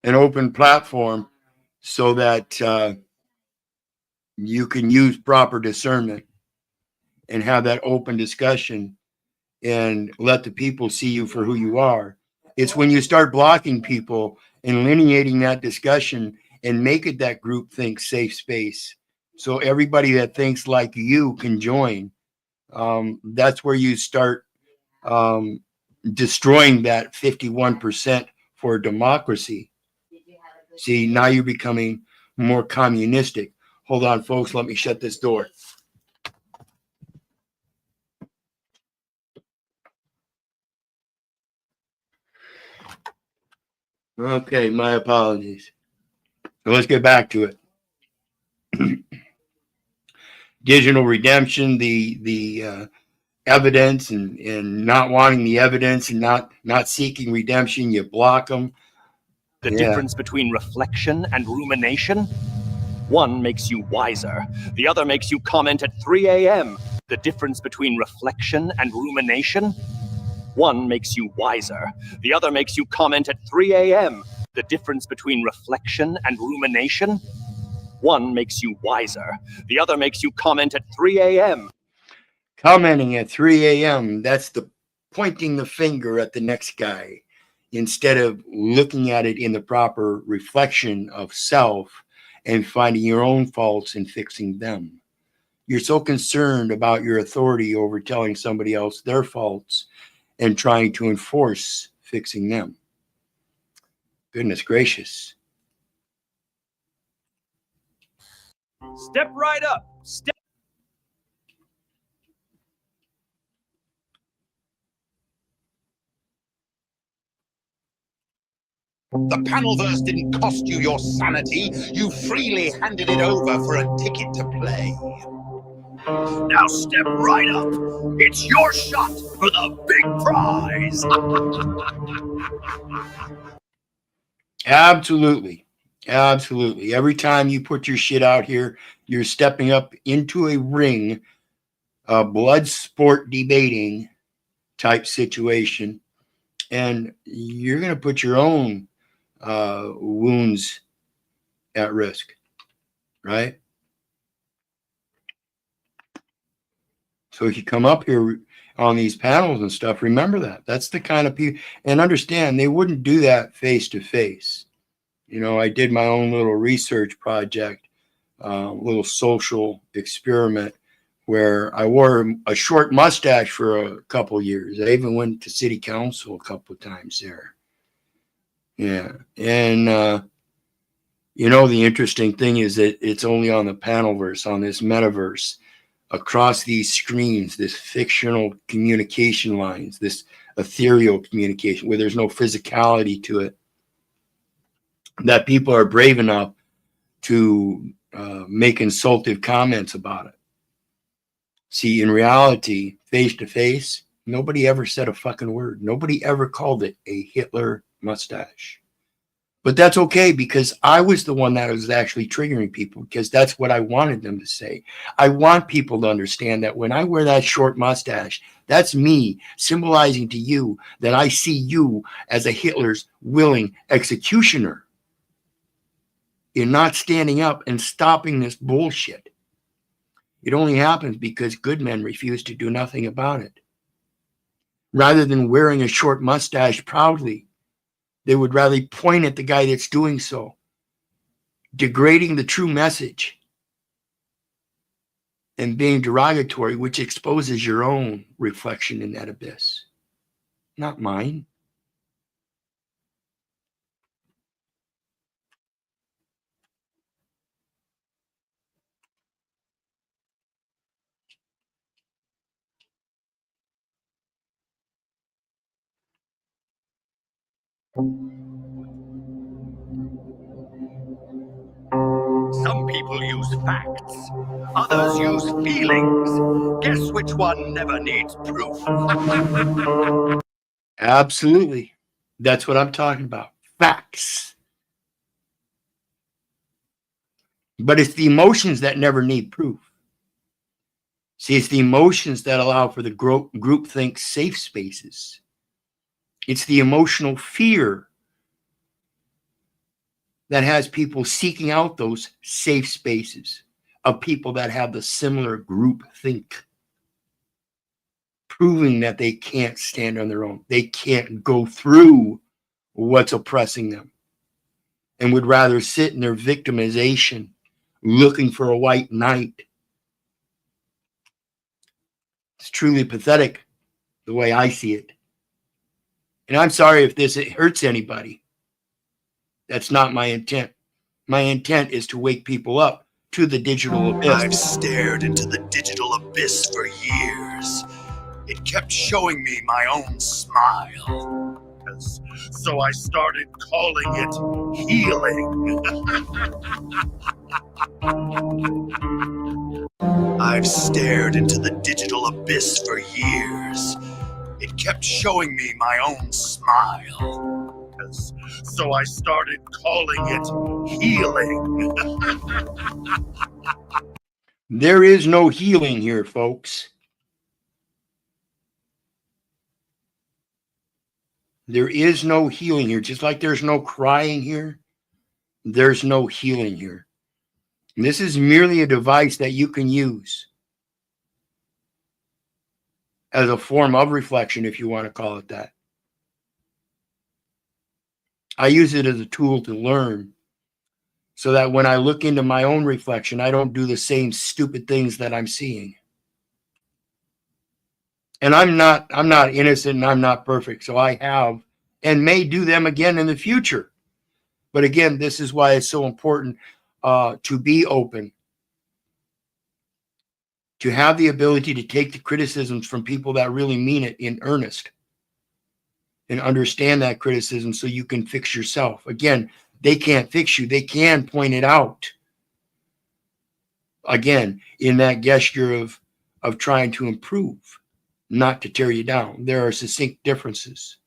An open platform so that you can use proper discernment and have that open discussion and let the people see you for who you are. It's when you start blocking people and lineating that discussion and make it that groupthink safe space. So everybody that thinks like you can join. That's where you start destroying that 51% for democracy. See, now you're becoming more communistic. Hold on, folks. Let me shut this door. Okay, my apologies. So let's get back to it. Digital redemption, the evidence and not wanting the evidence and not seeking redemption, you block them. The difference between reflection and rumination? One makes you wiser. The other makes you comment at 3 a.m. The difference between reflection and rumination? One makes you wiser. The other makes you comment at 3 a.m. The difference between reflection and rumination? One makes you wiser. The other makes you comment at 3 a.m. Commenting at 3 a.m., that's the pointing the finger at the next guy instead of looking at it in the proper reflection of self and finding your own faults and fixing them. You're so concerned about your authority over telling somebody else their faults and trying to enforce fixing them. Goodness gracious. Step right up. Step. The Panelverse didn't cost you your sanity. You freely handed it over for a ticket to play. Now step right up. It's your shot for the big prize. Absolutely. Absolutely. Every time you put your shit out here, you're stepping up into a ring, a blood sport debating type situation, and you're going to put your own wounds at risk, right? So if you come up here on these panels and stuff, remember that. That's the kind of people, and understand they wouldn't do that face to face. You know, I did my own little research project, little social experiment where I wore a short mustache for a couple years. I even went to city council a couple of times there. Yeah. And, you know, the interesting thing is that it's only on the Panelverse, on this metaverse, across these screens, this fictional communication lines, this ethereal communication where there's no physicality to it, that people are brave enough to make insultive comments about it. See, in reality, face to face, nobody ever said a fucking word. Nobody ever called it a Hitler mustache. But that's okay, because I was the one that was actually triggering people, because that's what I wanted them to say. I want people to understand that when I wear that short mustache, that's me symbolizing to you that I see you as a Hitler's willing executioner. You're not standing up and stopping this bullshit. It only happens because good men refuse to do nothing about it. Rather than wearing a short mustache proudly, they would rather point at the guy that's doing so, degrading the true message and being derogatory, which exposes your own reflection in that abyss, not mine. Some people use facts, others use feelings. Guess which one never needs proof? Absolutely. That's what I'm talking about. Facts. But it's the emotions that never need proof. See, it's the emotions that allow for the groupthink safe spaces. It's the emotional fear that has people seeking out those safe spaces of people that have the similar group think, proving that they can't stand on their own. They can't go through what's oppressing them and would rather sit in their victimization looking for a white knight. It's truly pathetic the way I see it. And I'm sorry if this hurts anybody. That's not my intent. My intent is to wake people up to the digital abyss. I've stared into the digital abyss for years. It kept showing me my own smile. So I started calling it healing. I've stared into the digital abyss for years. It kept showing me my own smile. So I started calling it healing. There is no healing here, folks. There is no healing here. Just like there's no crying here, there's no healing here. And this is merely a device that you can use as a form of reflection, if you want to call it that. I use it as a tool to learn so that when I look into my own reflection, I don't do the same stupid things that I'm seeing. And I'm not innocent and I'm not perfect. So I have and may do them again in the future. But again, this is why it's so important to be open, to have the ability to take the criticisms from people that really mean it in earnest and understand that criticism so you can fix yourself. Again, they can't fix you. They can point it out. Again, in that gesture of trying to improve, not to tear you down. There are succinct differences.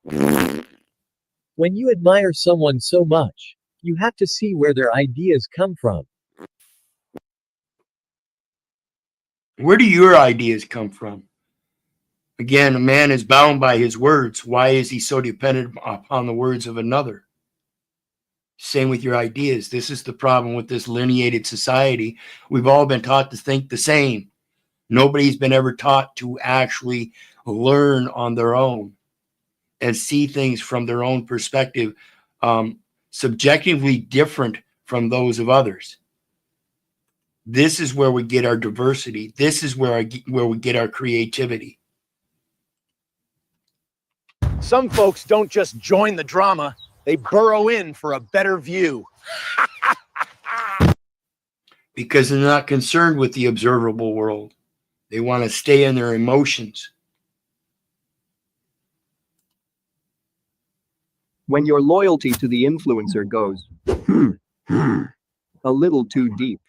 When you admire someone so much, you have to see where their ideas come from. Where do your ideas come from? Again, a man is bound by his words. Why is he so dependent upon the words of another? Same with your ideas. This is the problem with this lineated society. We've all been taught to think the same. Nobody's been ever taught to actually learn on their own and see things from their own perspective, subjectively different from those of others. This is where we get our diversity. This is where we get our creativity. Some folks don't just join the drama, they burrow in for a better view. Because they're not concerned with the observable world. They want to stay in their emotions. When your loyalty to the influencer goes a little too deep.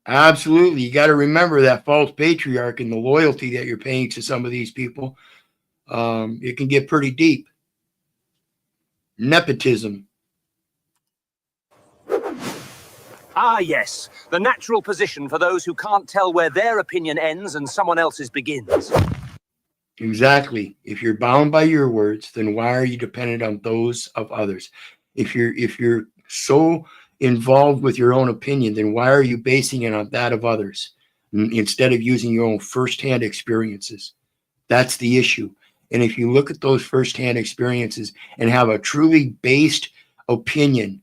Absolutely. You got to remember that false patriarch and the loyalty that you're paying to some of these people. It can get pretty deep. Nepotism. Ah, yes. The natural position for those who can't tell where their opinion ends and someone else's begins. Exactly. If you're bound by your words, then why are you dependent on those of others? If you're so involved with your own opinion, then why are you basing it on that of others instead of using your own firsthand experiences? That's the issue. And if you look at those firsthand experiences and have a truly based opinion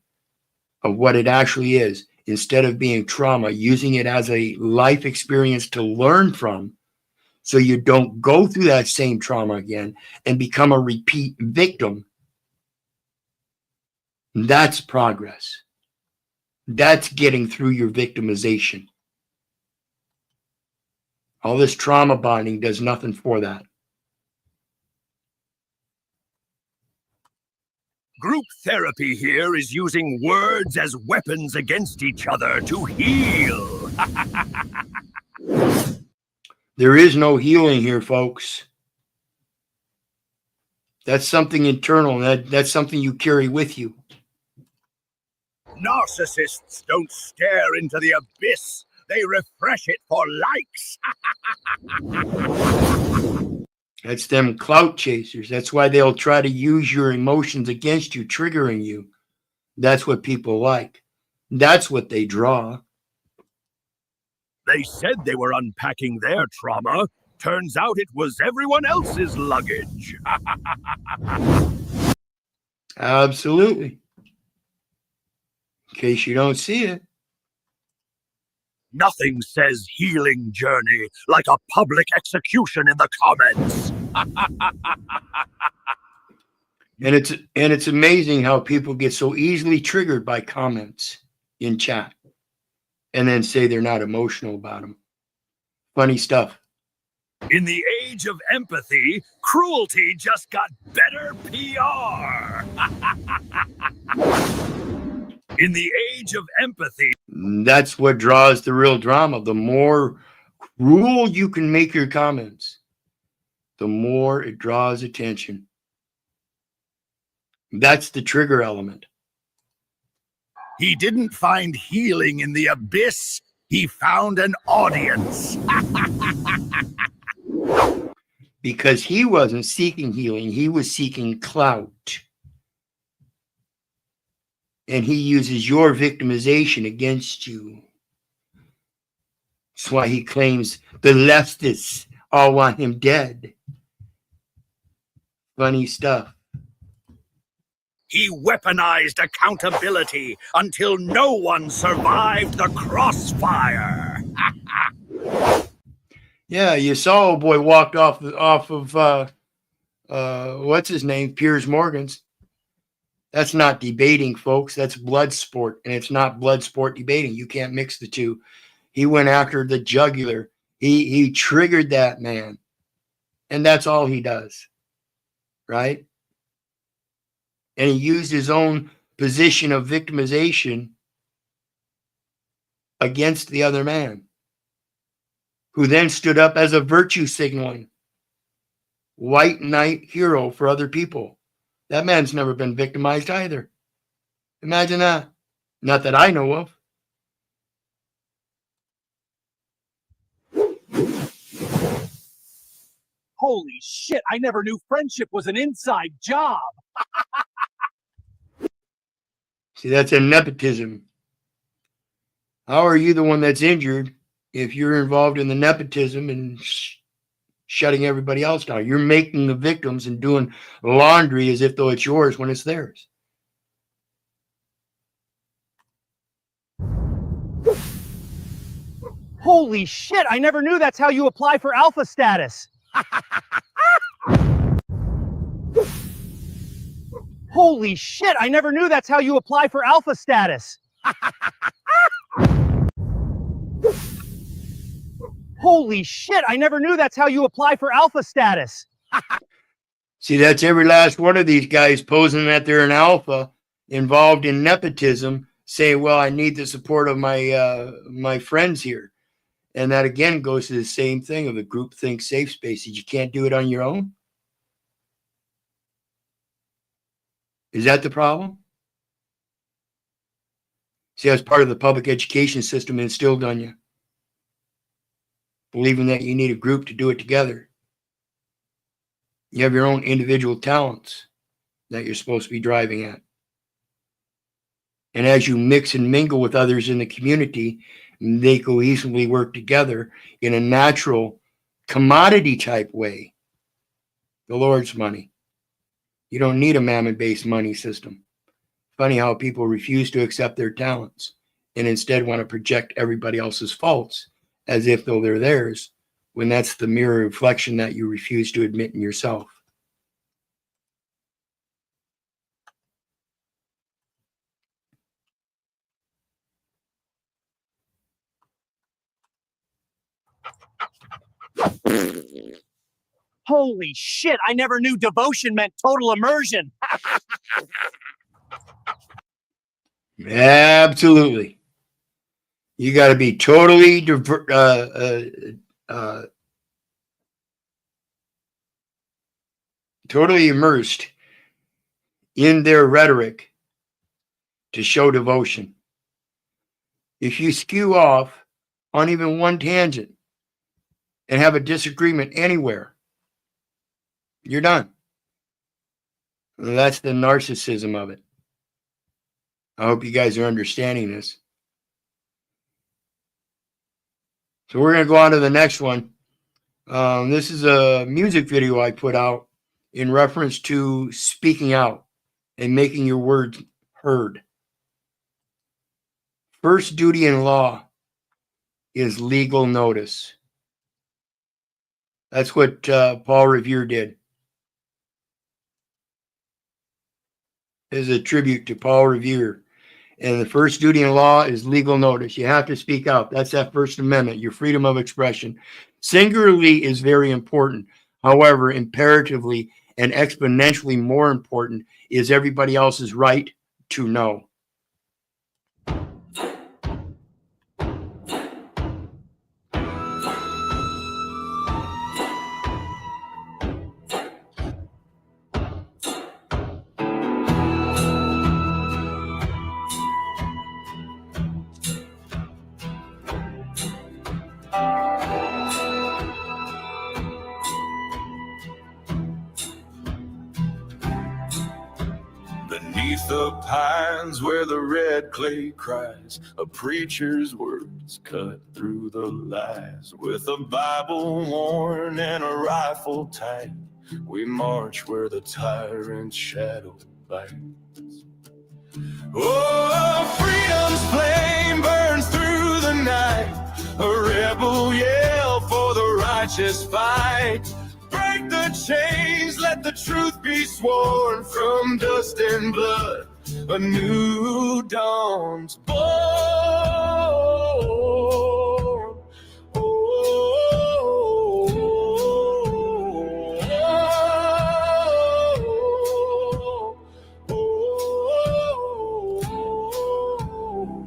of what it actually is, instead of being trauma, using it as a life experience to learn from, so you don't go through that same trauma again and become a repeat victim, that's progress. That's getting through your victimization. All this trauma bonding does nothing for that. Group therapy here is using words as weapons against each other to heal. There is no healing here, folks. That's something internal. That's something you carry with you. Narcissists don't stare into the abyss. They refresh it for likes. That's them clout chasers. That's why they'll try to use your emotions against you, triggering you. That's what people like. That's what they draw. They said they were unpacking their trauma. Turns out it was everyone else's luggage. Absolutely. In case you don't see it. Nothing says healing journey like a public execution in the comments. And it's amazing how people get so easily triggered by comments in chat and then say they're not emotional about them. Funny stuff. In the age of empathy, cruelty just got better PR. In the age of empathy. That's what draws the real drama. The more cruel you can make your comments, the more it draws attention. That's the trigger element. He didn't find healing in the abyss. He found an audience. Because he wasn't seeking healing. He was seeking clout. And he uses your victimization against you. That's why he claims the leftists all want him dead. Funny stuff. He weaponized accountability until no one survived the crossfire. Yeah, you saw old boy walked off of what's his name? Piers Morgan's. That's not debating, folks. That's blood sport, and it's not blood sport debating. You can't mix the two. He went after the jugular. He triggered that man, and that's all he does, right? And he used his own position of victimization against the other man, who then stood up as a virtue signaling white knight hero for other people. That man's never been victimized either. Imagine that. Not that I know of. Holy shit, I never knew friendship was an inside job. See, that's a nepotism. How are you the one that's injured if you're involved in the nepotism and shutting everybody else down? You're making the victims and doing laundry as if though it's yours when it's theirs. Holy shit, I never knew that's how you apply for alpha status. Holy shit, I never knew that's how you apply for alpha status. Holy shit, I never knew that's how you apply for alpha status. See, that's every last one of these guys posing that they're an alpha involved in nepotism, saying, well, I need the support of my friends here. And that again goes to the same thing of the groupthink safe spaces. You can't do it on your own. Is that the problem? See, that's part of the public education system instilled on you. Believing that you need a group to do it together. You have your own individual talents that you're supposed to be driving at. And as you mix and mingle with others in the community, they cohesively work together in a natural commodity type way. The Lord's money. You don't need a mammon-based money system. Funny how people refuse to accept their talents and instead want to project everybody else's faults as if though they're theirs, when that's the mirror reflection that you refuse to admit in yourself. Holy shit, I never knew devotion meant total immersion. Absolutely. You got to be totally totally immersed in their rhetoric to show devotion. If you skew off on even one tangent and have a disagreement anywhere, you're done. That's the narcissism of it. I hope you guys are understanding this. So we're going to go on to the next one. This is a music video I put out in reference to speaking out and making your words heard. First duty in law is legal notice. That's what Paul Revere did. Is a tribute to Paul Revere And the first duty in law is legal notice. You have to speak out. That's that First Amendment, your freedom of expression. Singularly is very important. However, imperatively and exponentially more important is everybody else's right to know. Beneath the pines where the red clay cries, a preacher's words cut through the lies. With a Bible worn and a rifle tight, we march where the tyrant's shadow bites. Oh, freedom's flame burns through the night, a rebel yell for the righteous fight. Break the chains, let the truth be sworn. From dust and blood, a new dawn's born.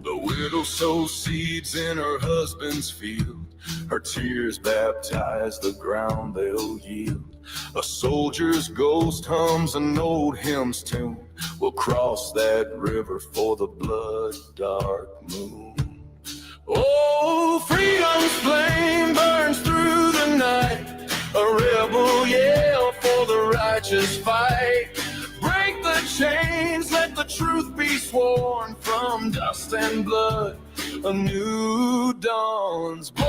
The widow sows seeds in her husband's field. Her tears baptize the ground they'll yield. A soldier's ghost hums an old hymn's tune. We'll cross that river for the blood dark moon. Oh, freedom's flame burns through the night, a rebel yell for the righteous fight. Break the chains, let the truth be sworn. From dust and blood, a new dawn's born.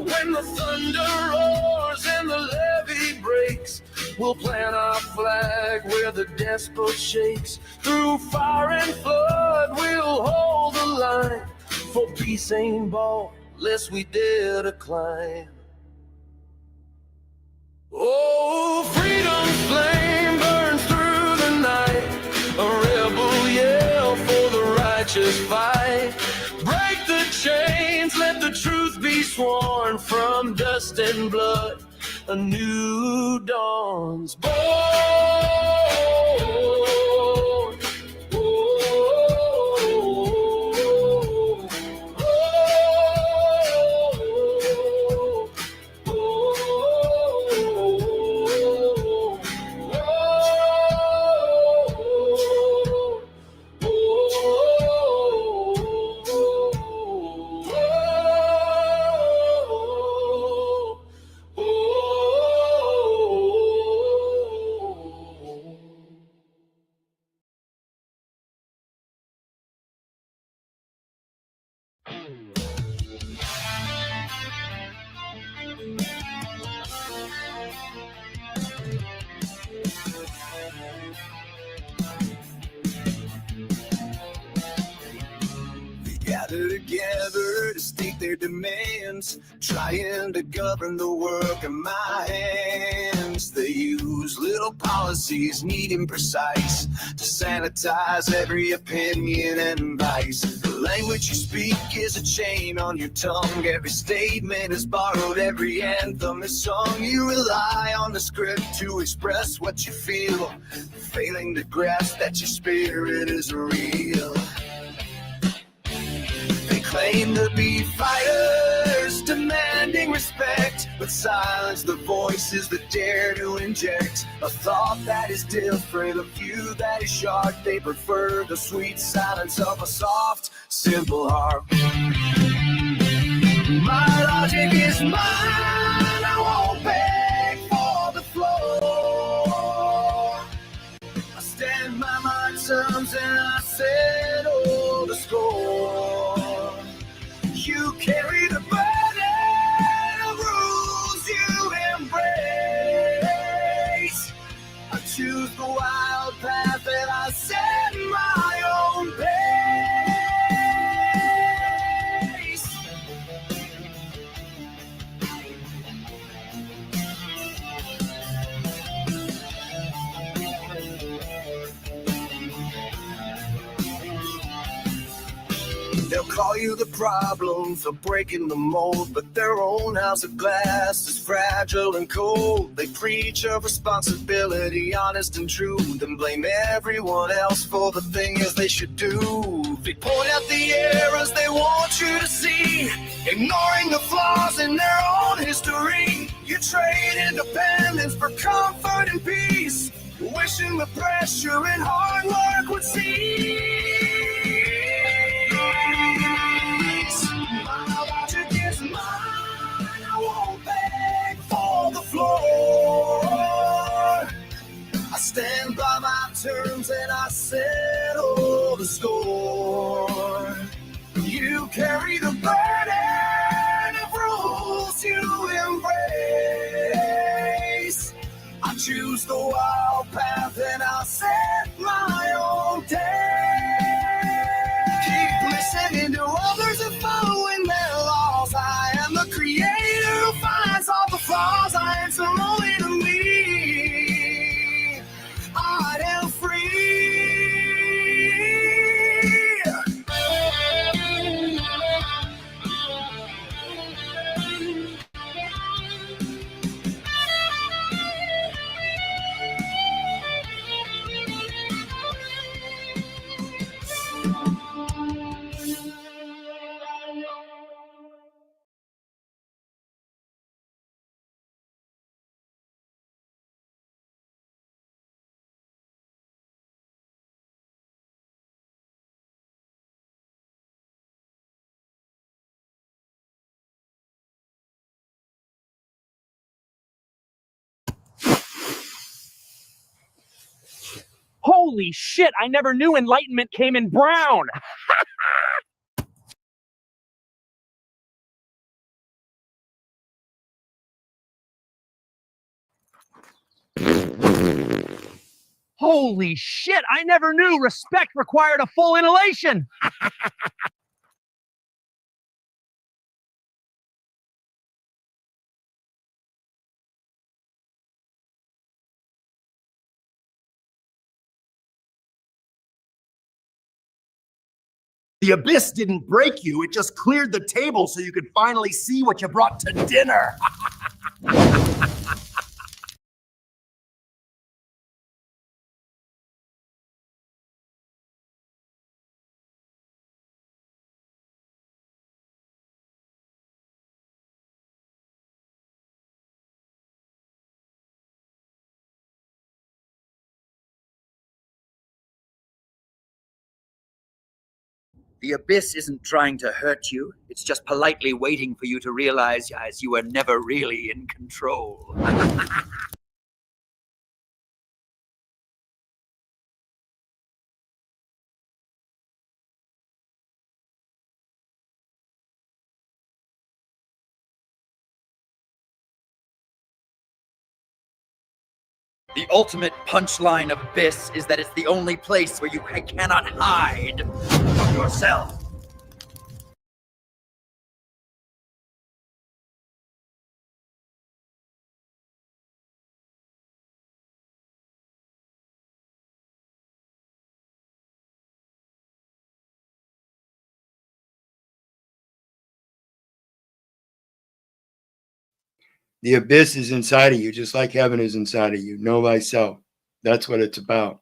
When the thunder roars and the levee breaks, we'll plant our flag where the despot shakes. Through fire and flood, we'll hold the line. For peace ain't bought, lest we dare to climb. Oh, freedom's flame burns through the night, a rebel yell for the righteous fight. Break the chains, let the truth be sworn. From dust and blood, a new dawn's born. Gather together to state their demands, trying to govern the work of my hands. They use little policies, neat and precise, to sanitize every opinion and vice. The language you speak is a chain on your tongue. Every statement is borrowed, every anthem is sung. You rely on the script to express what you feel, failing to grasp that your spirit is real. Claim to be fighters, demanding respect, but silence the voices that dare to inject a thought that is different, a view that is sharp. They prefer the sweet silence of a soft, simple heart. My logic is mine, I won't beg for the floor. I stand by my terms and I settle the score. You carry the burden of rules you embrace. I choose the wild path and I set my own They'll call you the problem for breaking the mold, but their own house of glass is fragile and cold. They preach of responsibility, honest and true, then blame everyone else for the things they should do. They point out the errors they want you to see, ignoring the flaws in their own history. You trade independence for comfort and peace, wishing the pressure and hard work would cease. My logic is mine, I won't beg for the floor. I stand by my terms and I settle the score. You carry the burden of rules you embrace. I choose the wild path and I'll set my own day. Keep listening to others and following their laws. I am the creator who finds all the flaws. I answer only to me. I am free. Holy shit, I never knew enlightenment came in brown. Holy shit, I never knew respect required a full inhalation. The abyss didn't break you, it just cleared the table so you could finally see what you brought to dinner. The abyss isn't trying to hurt you. It's just politely waiting for you to realize, guys, you were never really in control. The ultimate punchline of Abyss is that it's the only place where you cannot hide from yourself. The abyss is inside of you, just like heaven is inside of you. Know thyself. That's what it's about.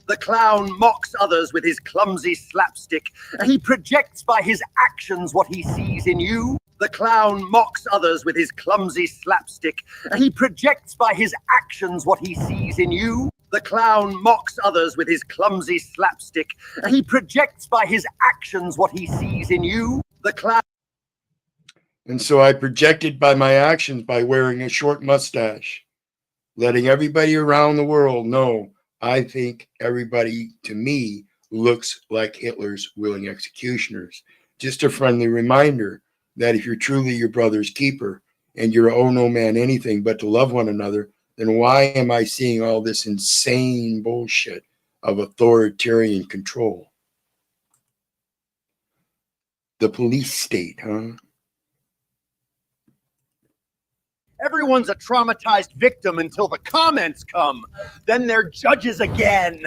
The clown mocks others with his clumsy slapstick. He projects by his actions what he sees in you. The clown mocks others with his clumsy slapstick. He projects by his actions what he sees in you. The clown mocks others with his clumsy slapstick. He projects by his actions what he sees in you. The clown. And so I projected by my actions by wearing a short mustache, letting everybody around the world know I think everybody, to me, looks like Hitler's willing executioners. Just a friendly reminder that if you're truly your brother's keeper and you're owe no man anything but to love one another, then why am I seeing all this insane bullshit of authoritarian control? The police state, huh? Everyone's a traumatized victim until the comments come. Then they're judges again.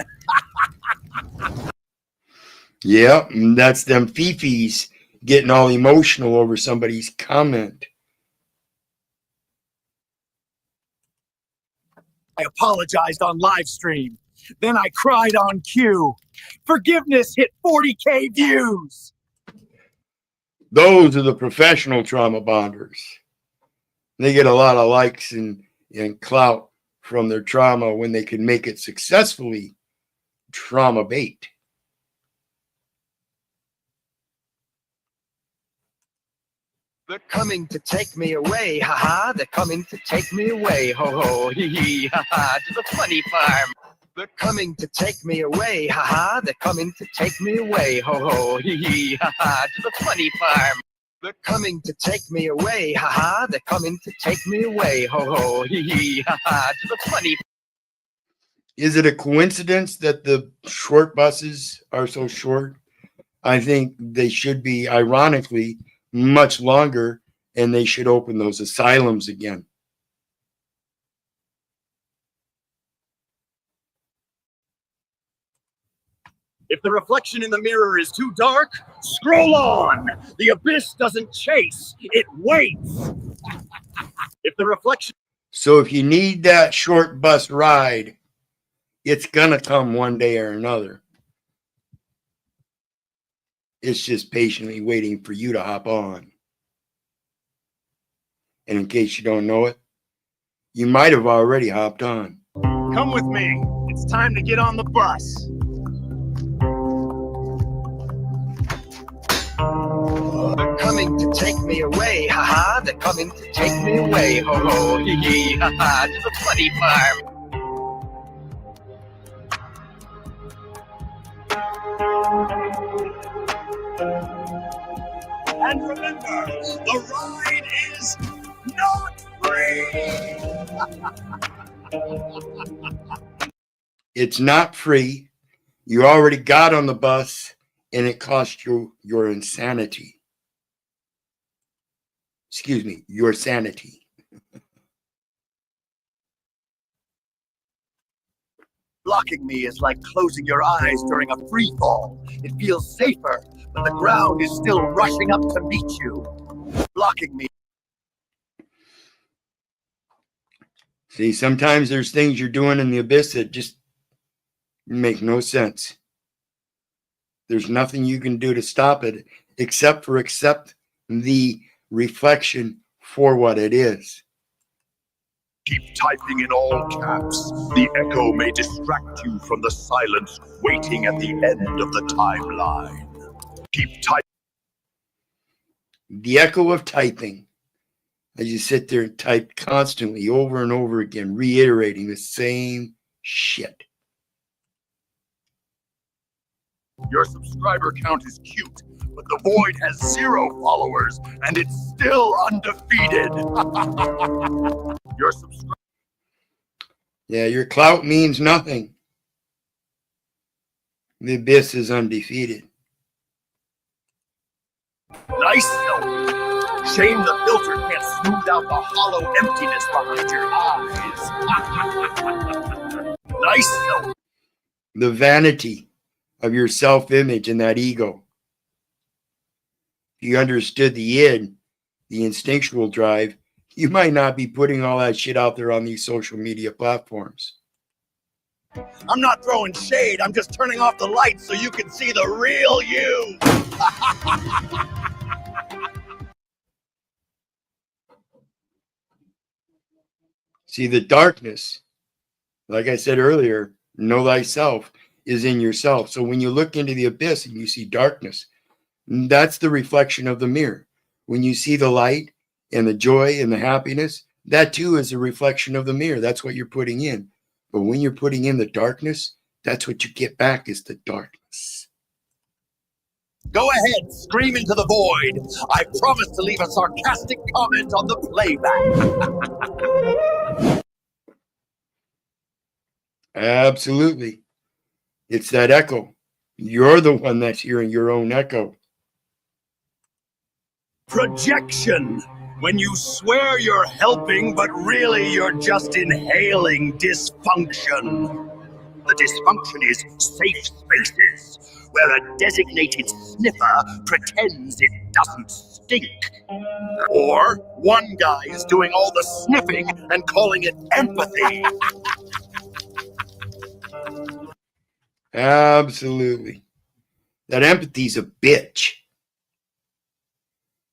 Yep, and that's them fifis getting all emotional over somebody's comment. I apologized on live stream. Then I cried on cue. Forgiveness hit 40K views. Those are the professional trauma bonders. They get a lot of likes and clout from their trauma when they can make it successfully trauma bait. They're coming to take me away, haha. They're coming to take me away, ho ho, hee hee, haha, to the funny farm. They're coming to take me away, haha. They're coming to take me away, ho ho, hee hee, haha, to the funny farm. They're coming to take me away, haha. They're coming to take me away, ho ho, hee hee, haha, to the funny. Is it a coincidence that the short buses are so short? I think they should be, ironically, much longer, and they should open those asylums again. If the reflection in the mirror is too dark, scroll on. The abyss doesn't chase, it waits. If the reflection... So if you need that short bus ride, it's gonna come one day or another. It's just patiently waiting for you to hop on. And in case you don't know it, you might have already hopped on. Come with me. It's time to get on the bus. They're coming to take me away, haha. They're coming to take me away, ho ho, hee hee, haha, to the funny farm. And remember, the ride is not free. It's not free. You already got on the bus, and it cost you your insanity. Excuse me, your sanity. Blocking me is like closing your eyes during a free fall. It feels safer, but the ground is still rushing up to meet you. Blocking me. See, sometimes there's things you're doing in the abyss that just make no sense. There's nothing you can do to stop it except for accept the reflection for what it is. Keep typing in all caps. The echo may distract you from the silence waiting at the end of the timeline. Keep typing. The echo of typing. As you sit there and type constantly over and over again, reiterating the same shit. Your subscriber count is cute, but the Void has 0 followers, and it's still undefeated. Your clout means nothing. The abyss is undefeated. Nice selfie. Shame the filter can't smooth out the hollow emptiness behind your eyes. Nice selfie. The vanity of your self-image and that ego. If you understood the id, the instinctual drive, you might not be putting all that shit out there on these social media platforms. I'm not throwing shade, I'm just turning off the lights so you can see the real you. See, the darkness, like I said earlier, know thyself is in yourself. So when you look into the abyss and you see darkness, that's the reflection of the mirror. When you see the light and the joy and the happiness, that too is a reflection of the mirror. That's what you're putting in. But when you're putting in the darkness, that's what you get back is the darkness. Go ahead, scream into the void. I promise to leave a sarcastic comment on the playback. Absolutely. It's that echo. You're the one that's hearing your own echo. Projection. When you swear you're helping, but really you're just inhaling dysfunction. The dysfunction is safe spaces, where a designated sniffer pretends it doesn't stink. Or one guy is doing all the sniffing and calling it empathy. Absolutely. That empathy's a bitch.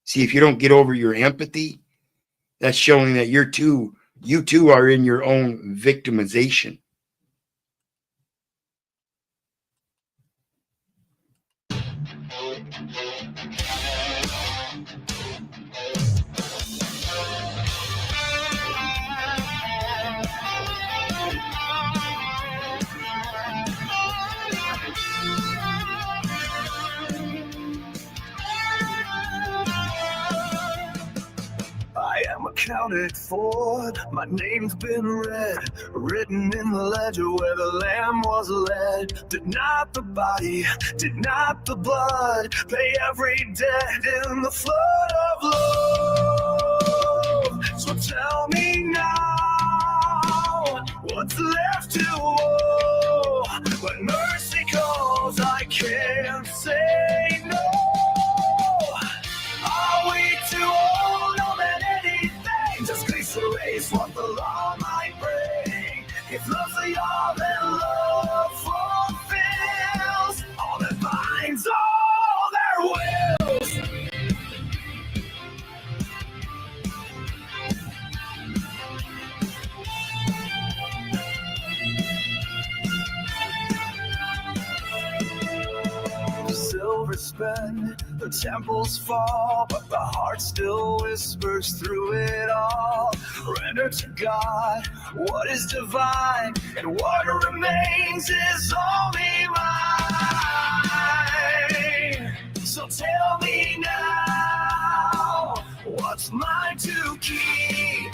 See, if you don't get over your empathy, that's showing that you too are in your own victimization. I am accounted for, my name's been read, written in the ledger where the lamb was led. Did not the body, did not the blood, pay every debt in the flood of love? So tell me now, what's left to owe? When mercy calls, I can't say no. Are we too old? No man anything. Just grace erase what the law might bring. If love's the all, then love fulfills all that binds all their wills. Silver spend, the temples fall, but the heart still whispers through it all. Render to God what is divine, and what remains is only mine. So tell me now, what's mine to keep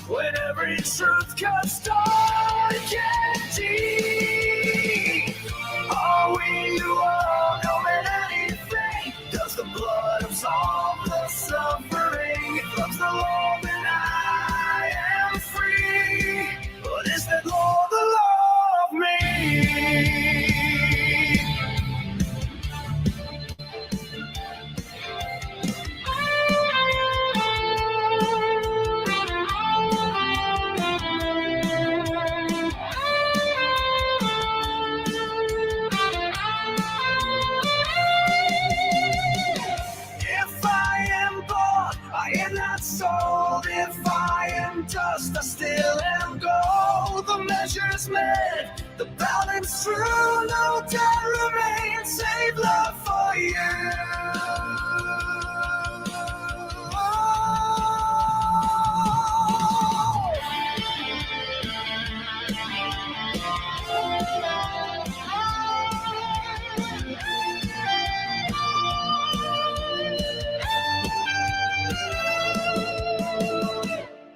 when every truth cuts dark and deep? Are we all knowing anything? Does the blood absolve the suffering? If love's the law, then I am free. But is that law the law of me? If I am bought, I am not sold. If I am dust, I still am gold. The measure's met, the balance true. No doubt remains, save love for you.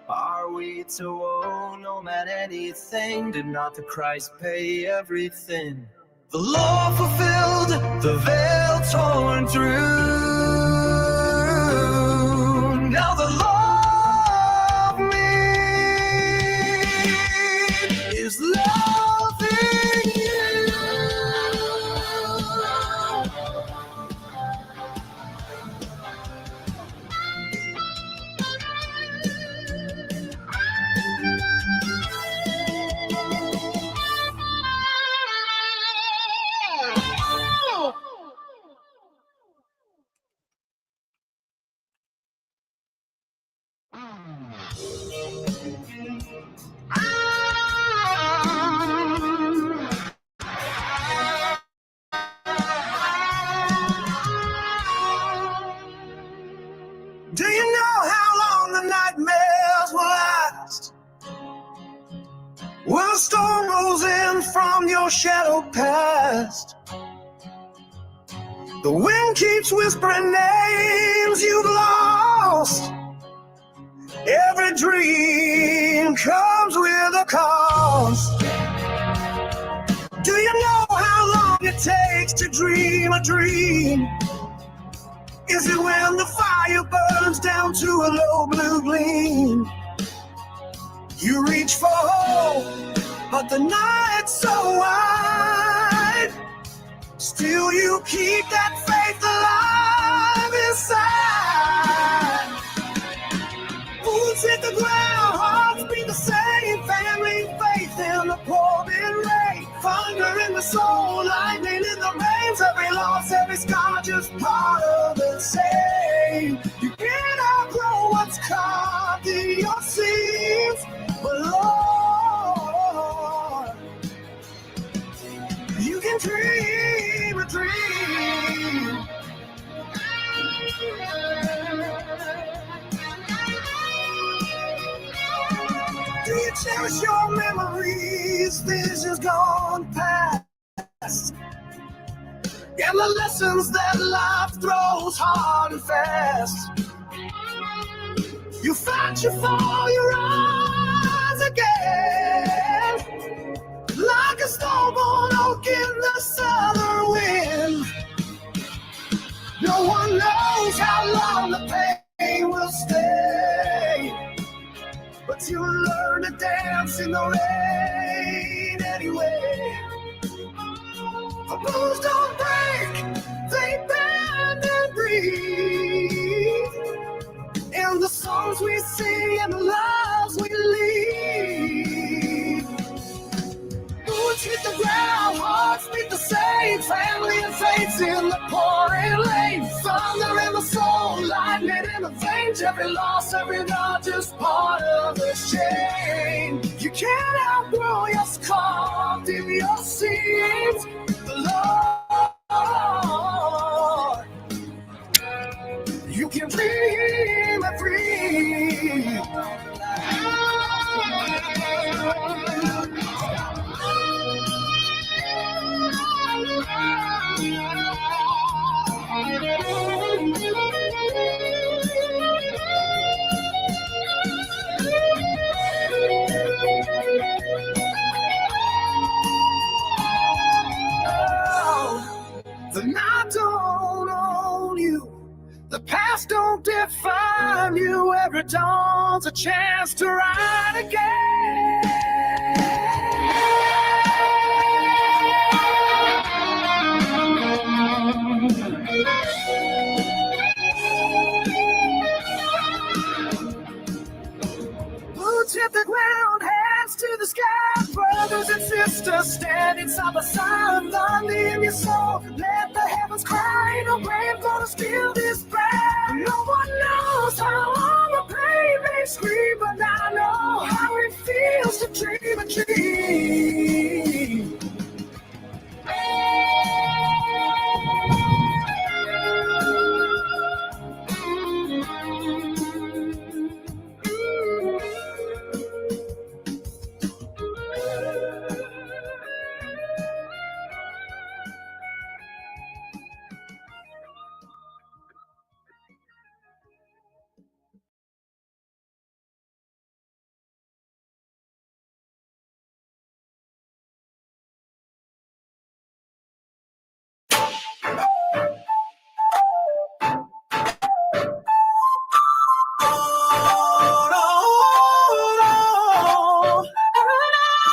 Are we to owe no man anything? Did not the Christ pay everything? The law fulfilled, the veil torn through. Now the law of me is loving you. Do you know how long the nightmares will last? When a storm rolls in from your shadow past, the wind keeps whispering names you've lost. Every dream comes with a cost. Do you know how long it takes to dream a dream? Is it when the fire burns down to a low blue gleam? You reach for hope, but the night's so wide. Still you keep that faith alive inside. Boots hit the ground, hearts beat the same. Family, faith in the pouring rain. Thunder in the soul, lightning in the veins. Every loss, every scar, just part of the same. You can't outgrow what's carved in your seams. But Lord, you can dream a dream. Do you cherish your memories, visions gone past? And the lessons that life throws hard and fast. You fight your fall, you rise again. Like a stillborn oak in the southern wind. No one knows how long the pain will stay. But you learn to dance in the rain anyway. The blues don't break, they bend and breathe. In the songs we sing and the lives we lead. Boots hit the ground, hearts beat the same. Family and faith's in the pouring rain. Thunder in the soul, lightning in the veins. Every loss, every dawn, just part of this chain. You can't outgrow your scarred in your seams. The Lord, you can dream and free. The night don't own you. The past don't define you. Every dawn's a chance to ride again. Boots hit the ground, hands to the sky. Brothers and sisters standing side by side. Thunder in your soul, let the heavens cry. No grave gonna steal this brand. No one knows how long the pain may scream, but I know how it feels to dream a dream.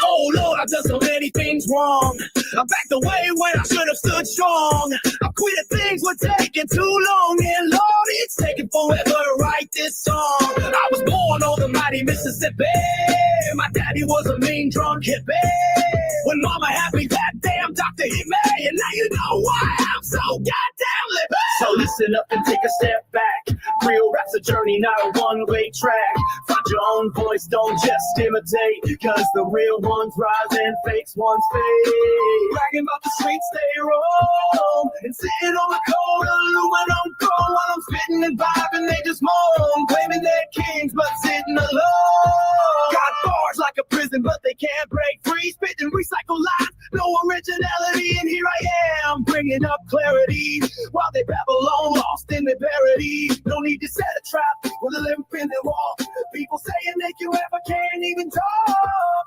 Oh Lord, I've done so many things wrong. I backed away when I should have stood strong. I quit things were taking too long, and Lord, it's taking forever to write this song. I was born on the mighty Mississippi. My daddy was a mean drunk hippie. When mama had me, that damn doctor hit me, and now you know why I'm so goddamn lippy. So listen up and take a step back. Real rap's a journey, not a one-way track. Find your own voice, don't just imitate, cause the real ones rise and fakes ones fade. Bragging about the streets they roam, and sitting on the cold aluminum throne while I'm spitting and vibing, they just moan, claiming they're kings but sitting alone. Got bars like a prison, but they can't break free. Spitting recycled lines, no originality, and here I am bringing up clarity while they babble on, lost in their parody. No need to set a trap with a limp in their wall. People saying they can ever can't even talk.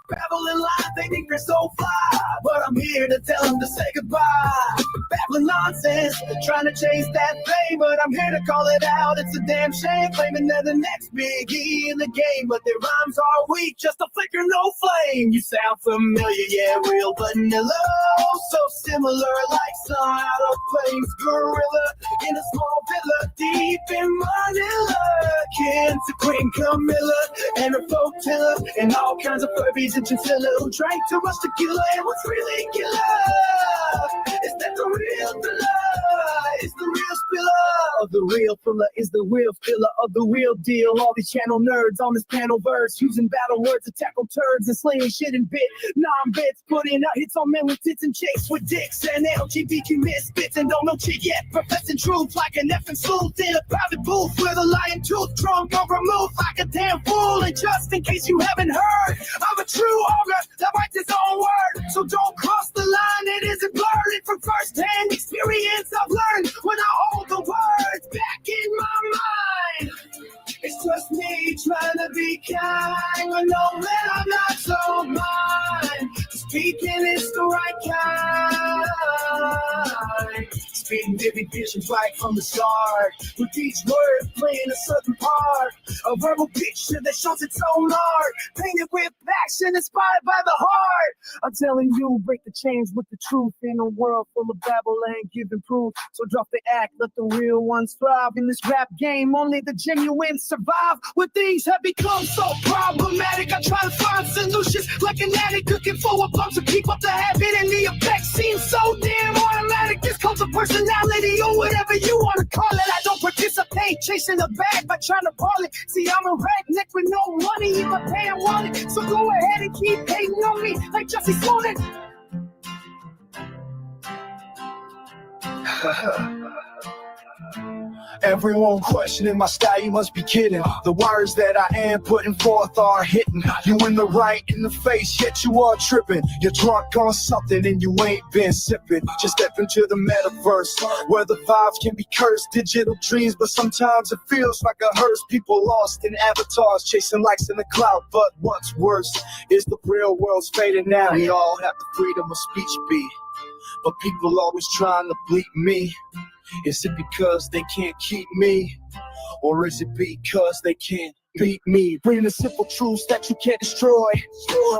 Babbling lies, they think they're so fly, but I'm here to tell them to say goodbye. Babbling of nonsense, trying to chase that fame, but I'm here to call it out. It's a damn shame claiming they're the next biggie in the game, but their rhymes are weak, just a flicker, no flame. You sound familiar, yeah, real vanilla, so similar like some out of place gorilla in a small villa deep in Manila. Kin to Queen Camilla and her folk tiller and all kinds of Furbies and chinchilla who drank too much tequila. And what's really killer is that the real thriller is the real spiller. The real thriller is the real filler of the real deal. All these channel nerds on this panel verse using battle words to tackle turds and slaying shit in bit non-bits, putting out hits on men with tits and chicks with dicks and LGBT misfits and don't know shit yet, professing truth like an effing sleuth in a private booth with a lion tooth, drunk or removed like a damn fool. And just in case you haven't heard, I'm a true ogre that writes his own word, so don't cross the line, it isn't blurred. From first-hand experience I've learned when I hold the words back in my mind. It's just me trying to be kind, but no man, I'm not so mine. Speaking is the right kind. Speaking vivid visions right from the start, with each word playing a certain part. A verbal picture that shows its own art, painted with passion, inspired by the heart. I'm telling you, break the chains with the truth in a world full of babble ain't giving proof. So drop the act, let the real ones thrive. In this rap game, only the genuine survive. When things have become so problematic, I try to find solutions like an addict looking for a bump to keep up the habit, and the effects seem so damn automatic. This comes of personality or whatever you want to call it. I don't participate chasing the bag by trying to ball it. See, I'm a redneck with no money, if I pay, I want it. So go ahead and keep hating on me like Jussie Smollett. Everyone questioning my style, you must be kidding. The words that I am putting forth are hitting you in the right in the face, yet you are tripping. You're drunk on something and you ain't been sipping. Just step into the metaverse where the vibes can be cursed, digital dreams, but sometimes it feels like a hearse. People lost in avatars, chasing likes in the cloud. But what's worse is the real world's fading now. We all have the freedom of speech, but people always trying to bleep me. Is it because they can't keep me? Or is it because they can't beat me? Bringing the simple truths that you can't destroy.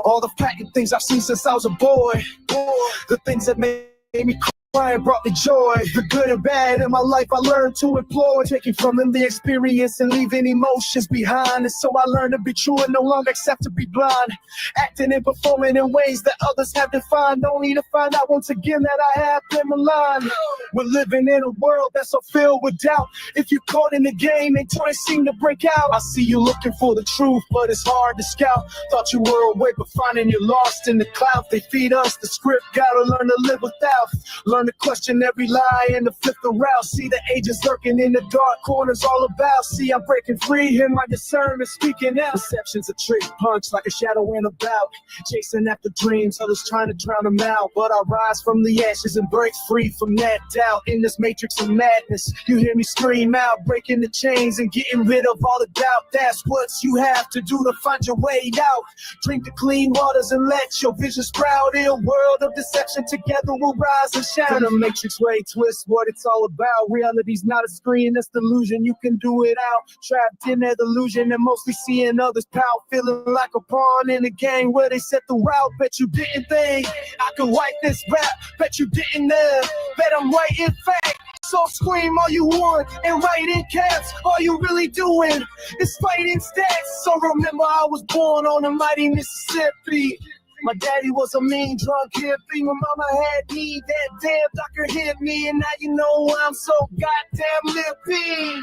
All the patent things I've seen since I was a boy. The things that made me cry and brought me joy. The good and bad in my life I learned to employ. Taking from them the experience and leaving emotions behind. And so I learned to be true and no longer accept to be blind. Acting and performing in ways that others have defined, only to find out once again that I have them aligned. We're living in a world that's so filled with doubt. If you're caught in the game, they don't seem to break out. I see you looking for the truth, but it's hard to scout. Thought you were awake, but finding you're lost in the cloud. They feed us the script, gotta learn to live without. Learn to question every lie and to flip the route. See the ages lurking in the dark corners all about. See I'm breaking free, hear my discernment speaking out. Perception's a trick punch like a shadow in a bout. Chasing after dreams, others trying to drown them out. But I rise from the ashes and break free from that doubt. In this matrix of madness, you hear me scream out, breaking the chains and getting rid of all the doubt. That's what you have to do to find your way out. Drink the clean waters and let your vision sprout. In a world of deception, together we'll rise and shine. From the matrix way twist what it's all about. Reality's not a screen, that's delusion. You can do it out, trapped in that illusion and mostly seeing others pout. Feeling like a pawn in a game where they set the route. Bet you didn't think I could wipe this rap. Bet you didn't bet I'm right in fact. So scream all you want and write in caps. All you really doing is fighting stats. So remember I was born on the mighty Mississippi. My daddy was a mean drunk hippie. My mama had me, that damn doctor hit me. And now you know why I'm so goddamn lippy.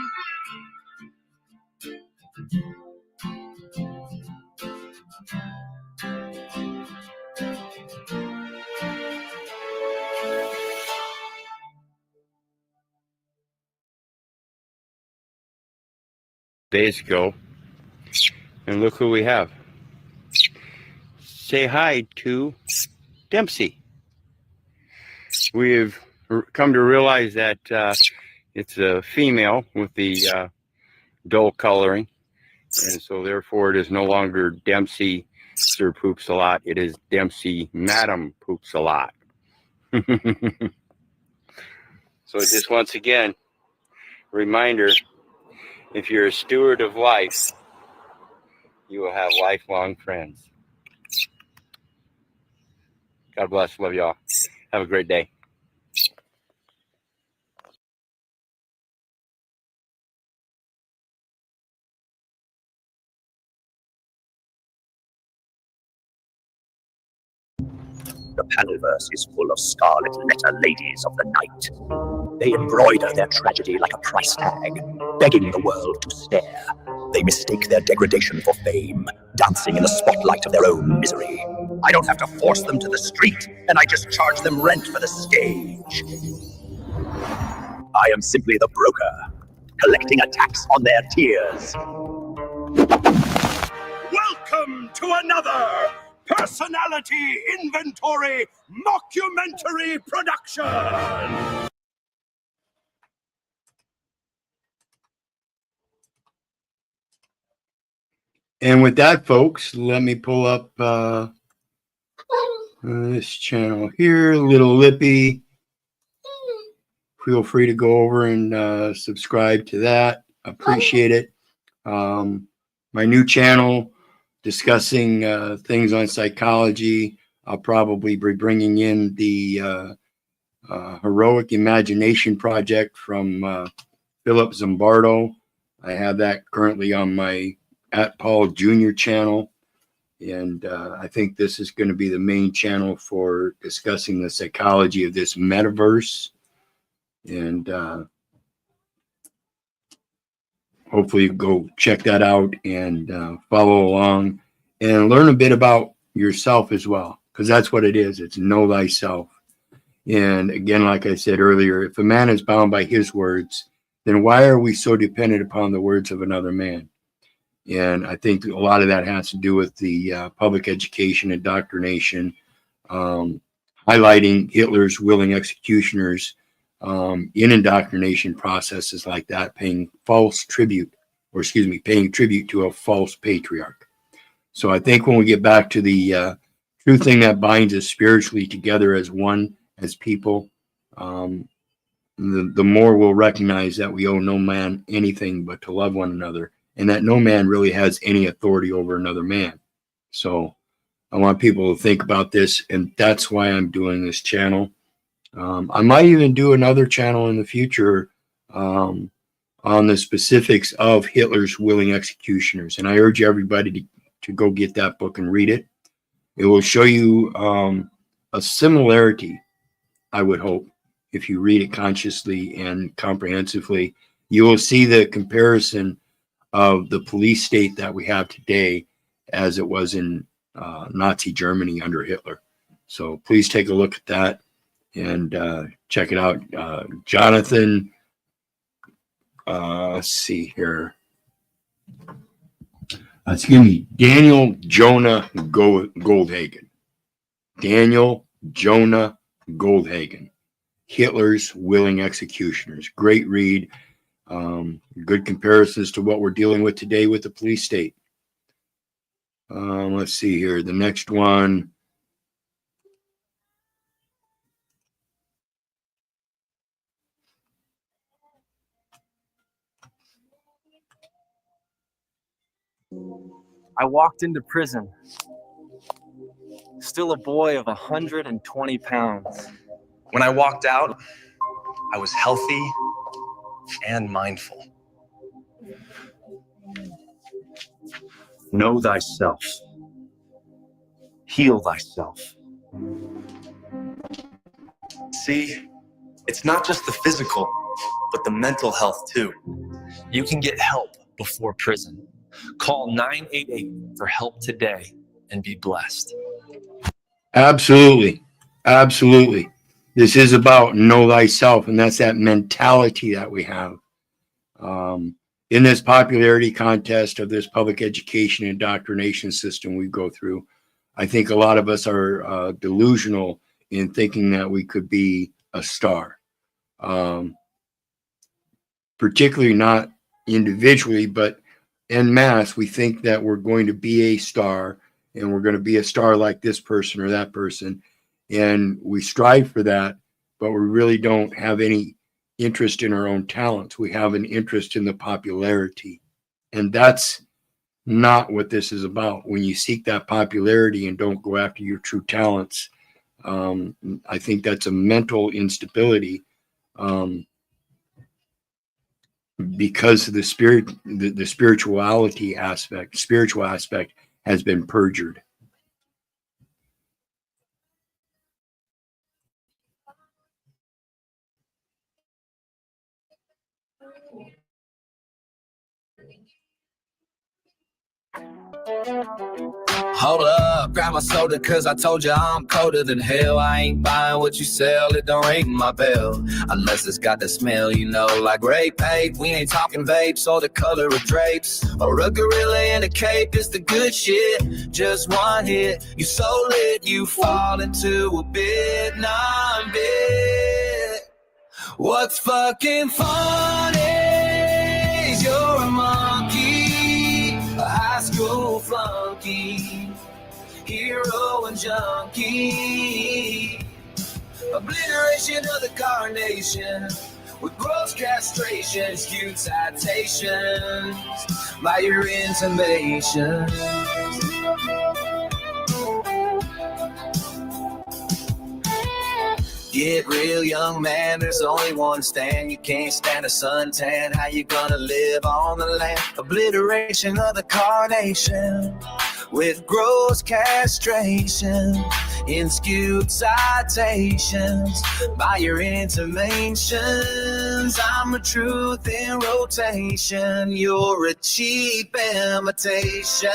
Days ago, and look who we have. Say hi to Dempsey. We've come to realize that it's a female with the dull coloring, and so therefore it is no longer Dempsey Sir Poops a Lot. It is Dempsey Madam Poops a Lot. So just once again, reminder, if you're a steward of life, you will have lifelong friends. God bless. Love y'all. Have a great day. The panelverse is full of scarlet letter ladies of the night. They embroider their tragedy like a price tag, begging the world to stare. They mistake their degradation for fame, dancing in the spotlight of their own misery. I don't have to force them to the street, and I just charge them rent for the stage. I am simply the broker, collecting a tax on their tears. Welcome to another Personality Inventory Mockumentary Production! And with that, folks, let me pull up this channel here, Little Lippy. Feel free to go over and subscribe to that. Appreciate it. My new channel discussing things on psychology. I'll probably be bringing in the Heroic Imagination Project from Philip Zimbardo. I have that currently on my @Paul Jr. channel. And I think this is going to be the main channel for discussing the psychology of this metaverse. And hopefully go check that out and follow along and learn a bit about yourself as well, because that's what it is. It's know thyself. And again, like I said earlier, if a man is bound by his words, then why are we so dependent upon the words of another man? And I think a lot of that has to do with the public education indoctrination, highlighting Hitler's willing executioners in indoctrination processes like that, paying tribute to a false patriarch. So I think when we get back to the true thing that binds us spiritually together as one, as people, the more we'll recognize that we owe no man anything but to love one another, and that no man really has any authority over another man. So I want people to think about this, and that's why I'm doing this channel. I might even do another channel in the future on the specifics of Hitler's willing executioners. And I urge everybody to go get that book and read it. It will show you a similarity, I would hope, if you read it consciously and comprehensively. You will see the comparison of the police state that we have today as it was in Nazi Germany under Hitler. So please take a look at that and check it out. Jonathan, let's see here. Excuse me, Daniel Jonah Goldhagen. Daniel Jonah Goldhagen. Hitler's Willing Executioners. Great read. Good comparisons to what we're dealing with today with the police state. Let's see here. The next one. I walked into prison, still a boy of 120 pounds. When I walked out, I was healthy and mindful. Know thyself. Heal thyself. See, it's not just the physical, but the mental health too. You can get help before prison. Call 988 for help today and be blessed. Absolutely. Absolutely. This is about know thyself, and that's that mentality that we have. In this popularity contest of this public education indoctrination system we go through, I think a lot of us are delusional in thinking that we could be a star. Particularly not individually, but en masse, we think that we're going to be a star, and we're going to be a star like this person or that person. And we strive for that, but we really don't have any interest in our own talents. We have an interest in the popularity. And that's not what this is about. When you seek that popularity and don't go after your true talents, I think that's a mental instability, because the spiritual aspect has been perjured. Hold up, grab my soda, cause I told you I'm colder than hell. I ain't buying what you sell, it don't ring my bell. Unless it's got the smell, you know, like grape ape. We ain't talking vapes or the color of drapes, or a gorilla in a cape. It's the good shit, just one hit. You so lit, you fall into a bit, non-bit. What's fucking funny is you're a monkey, a high school flunky, hero and junkie, obliteration of the carnation with gross castration, skewed citations by your intimations. Get real, young man, there's only one stand. You can't stand a suntan. How you gonna live on the land? Obliteration of the carnation with gross castration in skewed citations by your intimations. I'm a truth in rotation. You're a cheap imitation.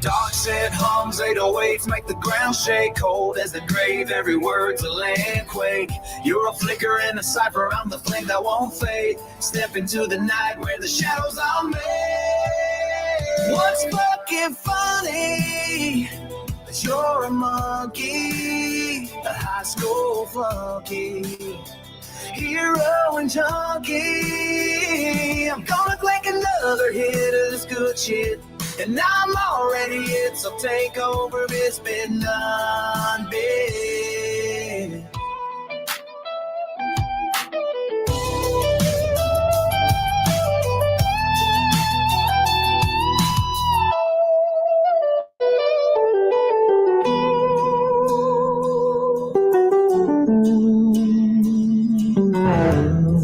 Dark set hums, 808s make the ground shake. Cold as the grave, every word's a land quake. You're a flicker in a cipher, I'm the flame that won't fade. Step into the night where the shadows are made. What's fucking funny is you're a monkey, a high school flunky, hero and junkie. I'm gonna clank another hit of this good shit, and I'm already it, so take over, it's been non-big.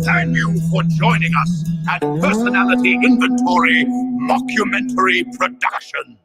Thank you for joining us at Personality Inventory Mockumentary Production.